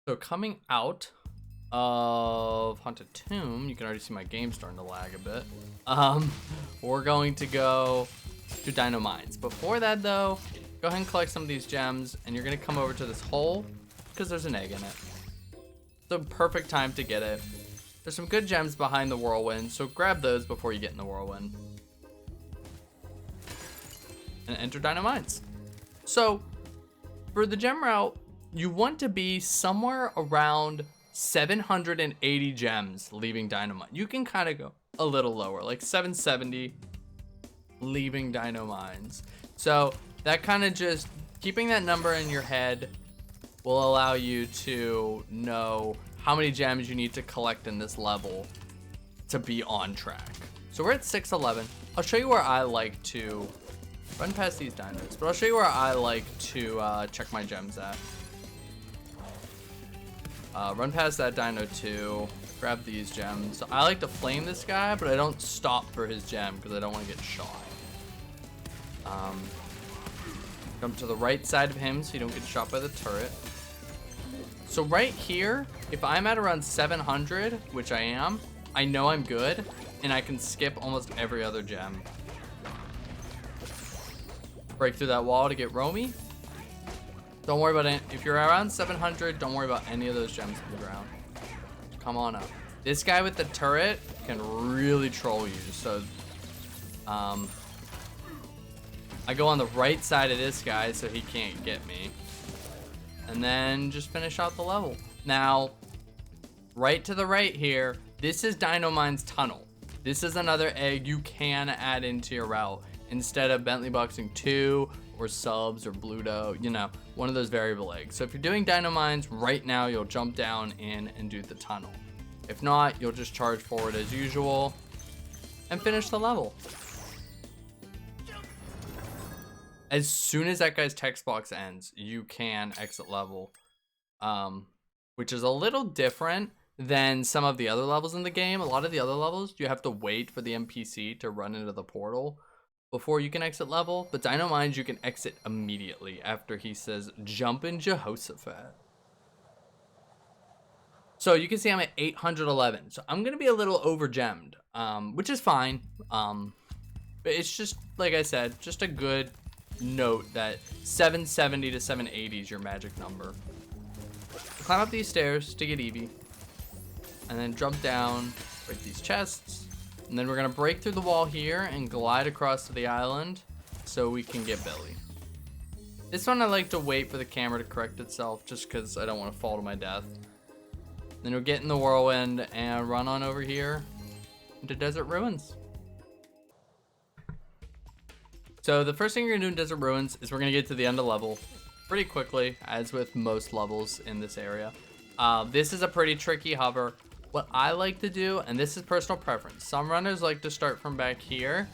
So coming out of Haunted Tomb, you can already see my game starting to lag a bit. We're going to go to Dino Mines. Before that though, go ahead and collect some of these gems and you're gonna come over to this hole because there's an egg in it. It's the perfect time to get it. There's some good gems behind the whirlwind, so grab those before you get in the whirlwind. And enter Dino Mines. So for the gem route, you want to be somewhere around 780 gems leaving Dino Mines. You can kind of go a little lower, like 770 leaving Dino Mines. So that kind of just keeping that number in your head will allow you to know how many gems you need to collect in this level to be on track. So we're at 611. I'll show you where I like to run past these dinos, but I'll show you where I like to check my gems at. Run past that dino too, grab these gems. I like to flame this guy, but I don't stop for his gem because I don't want to get shot. Jump to the right side of him so you don't get shot by the turret. So right here, if I'm at around 700, which I am, I know I'm good, and I can skip almost every other gem. Break through that wall to get Romy. Don't worry about it. If you're around 700, don't worry about any of those gems on the ground. Come on up. This guy with the turret can really troll you. So, I go on the right side of this guy so he can't get me. And then just finish out the level. Now, right to the right here, this is Dino Mines Tunnel. This is another egg you can add into your route instead of Bentley Boxing 2 or subs or Bluto, you know, one of those variable eggs. So if you're doing Dino Mines right now, you'll jump down in and do the tunnel. If not, you'll just charge forward as usual and finish the level. As soon as that guy's text box ends, you can exit level, which is a little different than some of the other levels in the game. A lot of the other levels, you have to wait for the NPC to run into the portal. before you can exit level, but Dino Mines you can exit immediately after he says jump in Jehoshaphat. So you can see I'm at 811. So I'm gonna be a little over gemmed, which is fine. But it's just, like I said, just a good note that 770 to 780 is your magic number. Climb up these stairs to get Eevee, and then jump down, break these chests, and then we're gonna break through the wall here and glide across to the island so we can get Billy. This one I like to wait for the camera to correct itself just because I don't want to fall to my death. Then we'll get in the whirlwind and run on over here into Desert Ruins. So the first thing you're gonna do in Desert Ruins is we're gonna get to the end of level pretty quickly, as with most levels in this area. This is a pretty tricky hover. What I like to do, and this is personal preference, some runners like to start from back here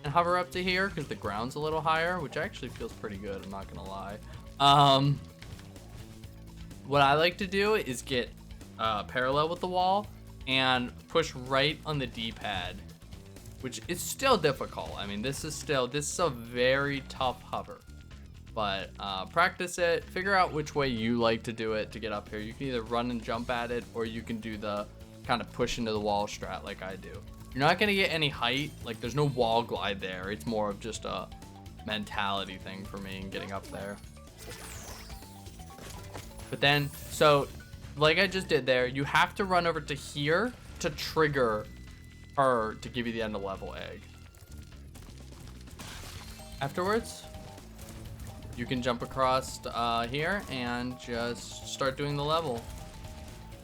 and hover up to here because the ground's a little higher, which actually feels pretty good, I'm not gonna lie. What I like to do is get parallel with the wall and push right on the D-pad, which is still difficult. I mean, this is a very tough hover, but practice it, figure out which way you like to do it to get up here. You can either run and jump at it, or you can do the kind of push into the wall strat like I do. You're not gonna get any height, like there's no wall glide there. It's more of just a mentality thing for me and getting up there. But then, so like I just did there, you have to run over to here to trigger her to give you the end of level egg. Afterwards, you can jump across here and just start doing the level.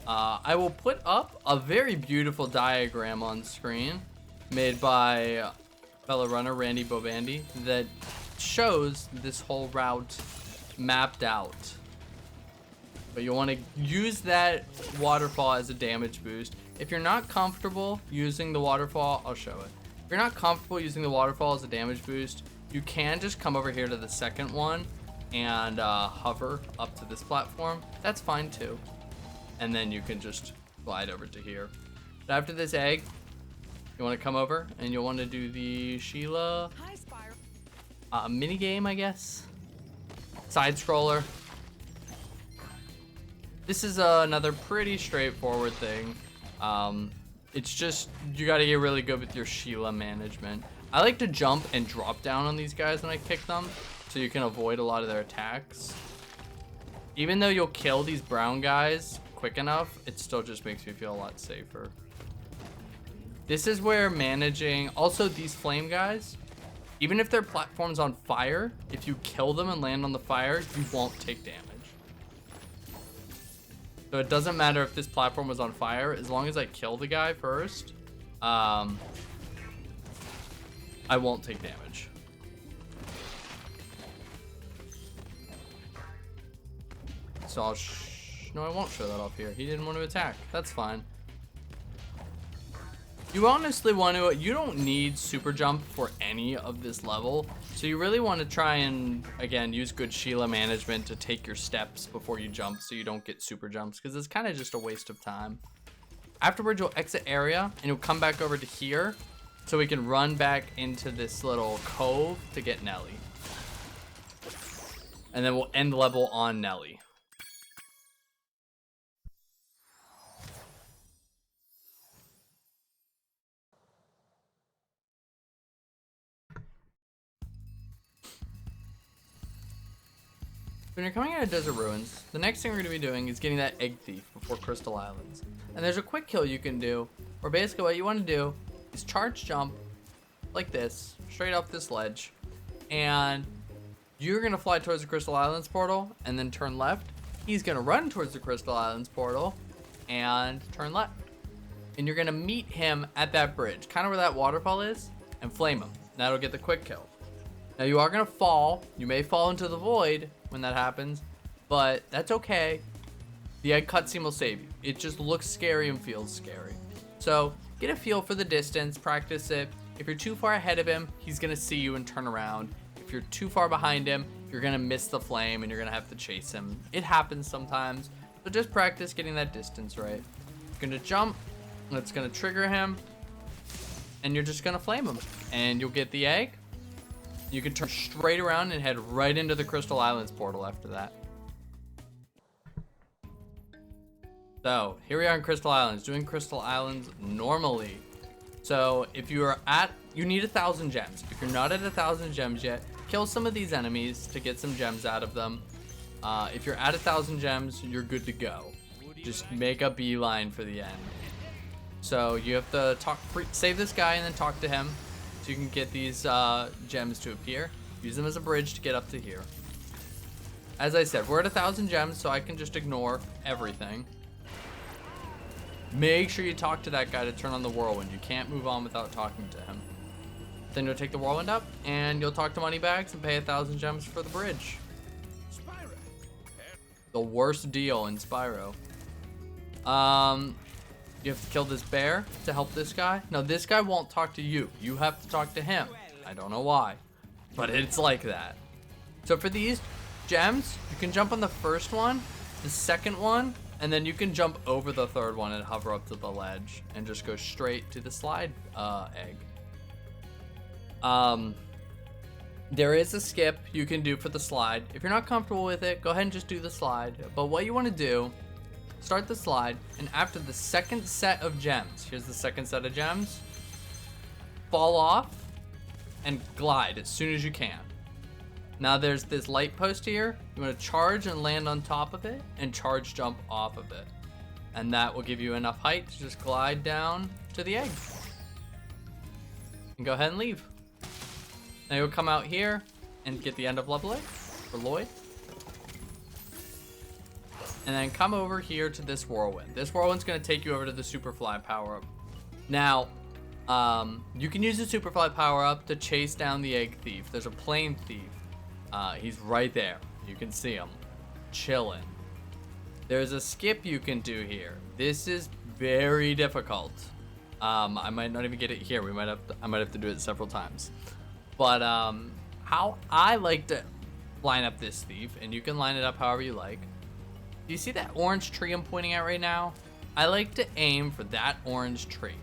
I will put up a very beautiful diagram on screen made by fellow runner Randy Bobandi that shows this whole route mapped out. But you want to use that waterfall as a damage boost. If you're not comfortable using the waterfall, I'll show it. If you're not comfortable using the waterfall as a damage boost, you can just come over here to the second one and hover up to this platform. That's fine too. And then you can just glide over to here. But after this egg, you want to come over and you'll want to do the Sheila mini game, I guess. Side scroller. This is another pretty straightforward thing. It's just, you gotta get really good with your Sheila management. I like to jump and drop down on these guys when I kick them, so you can avoid a lot of their attacks. Even though you'll kill these brown guys quick enough, it still just makes me feel a lot safer. This is where managing, also these flame guys, even if their platform's on fire, if you kill them and land on the fire, you won't take damage. So it doesn't matter if this platform was on fire, as long as I kill the guy first, I won't take damage. So I'll no, I won't show that off here. He didn't want to attack. That's fine. You honestly want to, you don't need super jump for any of this level. So you really want to try and, again, use good Sheila management to take your steps before you jump so you don't get super jumps, because it's kind of just a waste of time. Afterwards, you'll exit area and you'll come back over to here so we can run back into this little cove to get Nelly. And then we'll end level on Nelly. When you're coming out of Desert Ruins, the next thing we're going to be doing is getting that Egg Thief before Crystal Islands. And there's a quick kill you can do, where basically what you want to do is charge jump like this, straight off this ledge, and you're going to fly towards the Crystal Islands portal and then turn left. He's going to run towards the Crystal Islands portal and turn left. And you're going to meet him at that bridge, kind of where that waterfall is, and flame him. That'll get the quick kill. Now you are going to fall. You may fall into the void when that happens, but that's okay. The egg cutscene will save you. It just looks scary and feels scary. So get a feel for the distance, practice it. If you're too far ahead of him, he's going to see you and turn around. If you're too far behind him, you're going to miss the flame and you're going to have to chase him. It happens sometimes, so just practice getting that distance right. You're going to jump, and it's going to trigger him, and you're just going to flame him, and you'll get the egg. You can turn straight around and head right into the Crystal Islands portal after that. So here we are in Crystal Islands, doing Crystal Islands normally. So if you are at, you need 1,000 gems. If you're not at 1,000 gems yet, kill some of these enemies to get some gems out of them. If you're at 1,000 gems, you're good to go. Just make a beeline for the end. So you have to save this guy and then talk to him so you can get these gems to appear. Use them as a bridge to get up to here. As I said, we're at 1,000 gems, so I can just ignore everything. Make sure you talk to that guy to turn on the whirlwind. You can't move on without talking to him. Then you'll take the whirlwind up and you'll talk to Moneybags and pay 1,000 gems for the bridge. The worst deal in Spyro. You have to kill this bear to help this guy. No, this guy won't talk to you. You have to talk to him. I don't know why, but it's like that. So for these gems, you can jump on the first one, the second one, and then you can jump over the third one and hover up to the ledge and just go straight to the slide egg. There is a skip you can do for the slide. If you're not comfortable with it, go ahead and just do the slide. But what you want to do, start the slide, and after the second set of gems, here's the second set of gems, fall off and glide as soon as you can. Now there's this light post here. You want to charge and land on top of it and charge jump off of it. And that will give you enough height to just glide down to the egg. And go ahead and leave. Now you'll come out here and get the end of level egg for Lloyd. And then come over here to this whirlwind. This whirlwind's going to take you over to the Superfly power-up. Now, you can use the Superfly power-up to chase down the egg thief. There's a plane thief. He's right there. You can see him chilling. There's a skip you can do here. This is very difficult. I might not even get it here. I might have to do it several times. But how I like to line up this thief, and you can line it up however you like. Do you see that orange tree I'm pointing at right now? I like to aim for that orange tree.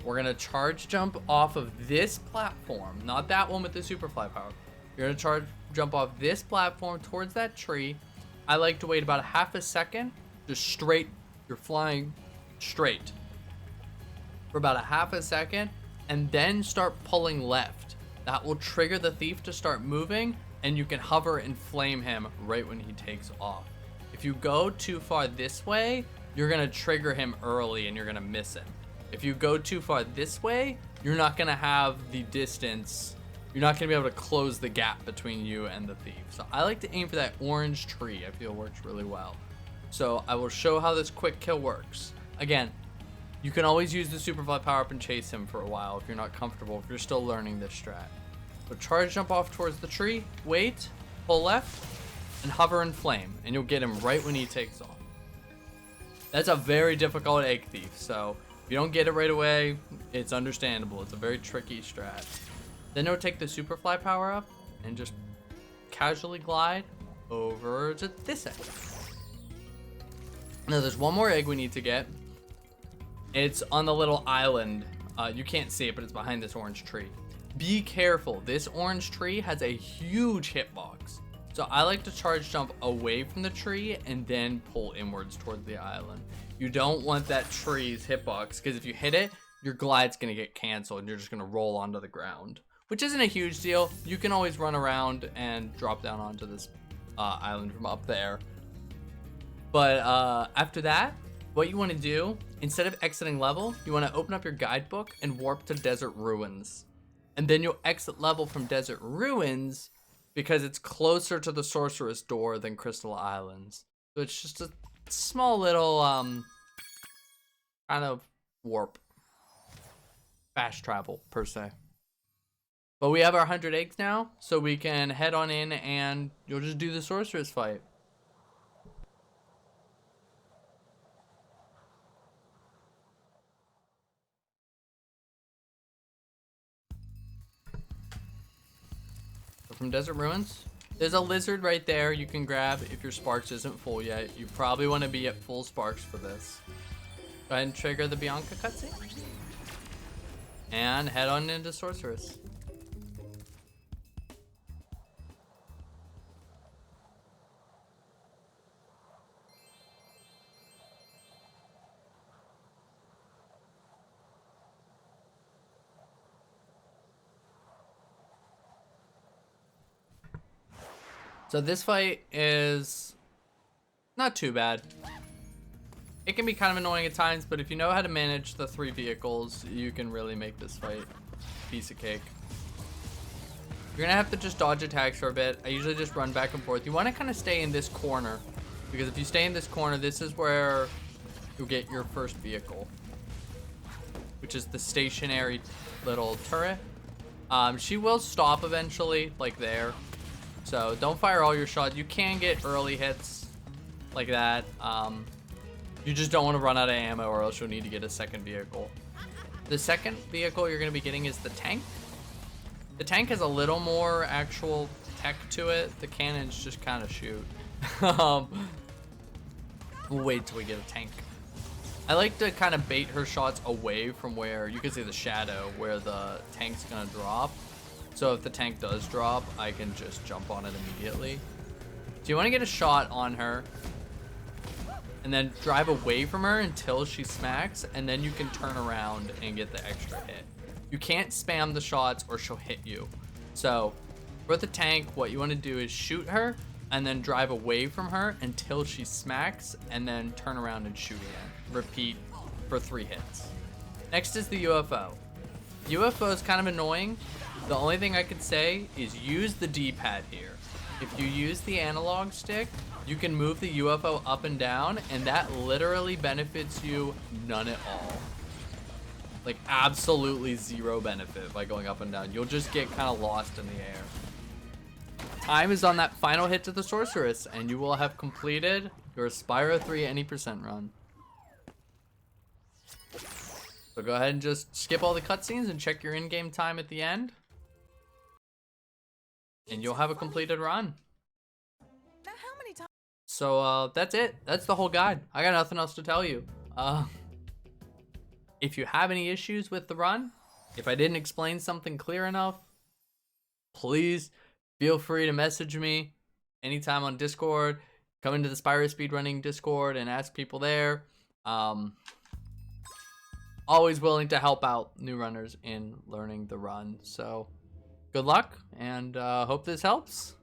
We're gonna charge jump off of this platform, not that one with the Superfly power. You're gonna charge jump off this platform towards that tree. I like to wait about a half a second, just straight. You're flying straight for about a half a second, and then start pulling left. That will trigger the thief to start moving, and you can hover and flame him right when he takes off. If you go too far this way, you're gonna trigger him early and you're gonna miss it. If you go too far this way, you're not gonna have the distance. You're not gonna be able to close the gap between you and the thief. So I like to aim for that orange tree. I feel it works really well. So I will show how this quick kill works. Again, you can always use the Superfly power-up and chase him for a while if you're not comfortable, if you're still learning this strat. So charge jump off towards the tree, wait, pull left, and hover and flame, and you'll get him right when he takes off. That's a very difficult egg thief, so if you don't get it right away, it's understandable. It's a very tricky strat. Then you'll take the Superfly power up and just casually glide over to this egg. Now there's one more egg we need to get. It's on the little island. You can't see it, but it's behind this orange tree. Be careful. This orange tree has a huge hitbox. So I like to charge jump away from the tree and then pull inwards towards the island. You don't want that tree's hitbox, because if you hit it, your glide's gonna get canceled and you're just gonna roll onto the ground, which isn't a huge deal. You can always run around and drop down onto this island from up there. But after that, what you want to do, instead of exiting level, you want to open up your guidebook and warp to Desert Ruins. And then you'll exit level from Desert Ruins because it's closer to the Sorceress door than Crystal Islands. So it's just a small little kind of warp. Fast travel, per se. But we have our 100 eggs now, so we can head on in and you'll just do the Sorceress fight. From Desert Ruins, there's a lizard right there you can grab if your sparks isn't full yet. You probably want to be at full sparks for this. Go ahead and trigger the Bianca cutscene and head on into Sorceress. So this fight is not too bad. It can be kind of annoying at times, but if you know how to manage the 3 vehicles, you can really make this fight piece of cake. You're gonna have to just dodge attacks for a bit. I usually just run back and forth. You want to kind of stay in this corner, because if you stay in this corner, this is where you'll get your first vehicle, which is the stationary little turret. She will stop eventually, like there. So don't fire all your shots. You can get early hits like that. You just don't want to run out of ammo, or else you'll need to get a second vehicle. The second vehicle you're going to be getting is the tank. The tank has a little more actual tech to it. The cannons just kind of shoot. We'll wait till we get a tank. I like to kind of bait her shots away from where you can see the shadow where the tank's going to drop. So if the tank does drop, I can just jump on it immediately. So you want to get a shot on her, and then drive away from her until she smacks, and then you can turn around and get the extra hit. You can't spam the shots or she'll hit you. So for the tank, what you want to do is shoot her and then drive away from her until she smacks, and then turn around and shoot again. Repeat for 3 hits. Next is the UFO. UFO is kind of annoying. The only thing I could say is use the D-pad here. If you use the analog stick, you can move the UFO up and down, and that literally benefits you none at all. Like absolutely 0 benefit by going up and down. You'll just get kind of lost in the air. Time is on that final hit to the Sorceress, and you will have completed your Spyro 3 any % run. So go ahead and just skip all the cutscenes and check your in-game time at the end, and you'll have a completed run. So that's it. That's the whole guide. I got nothing else to tell you. If you have any issues with the run, if I didn't explain something clear enough, please feel free to message me anytime on Discord. Come into the Spyro speedrunning Discord and ask people there. Always willing to help out new runners in learning the run. So good luck, and hope this helps.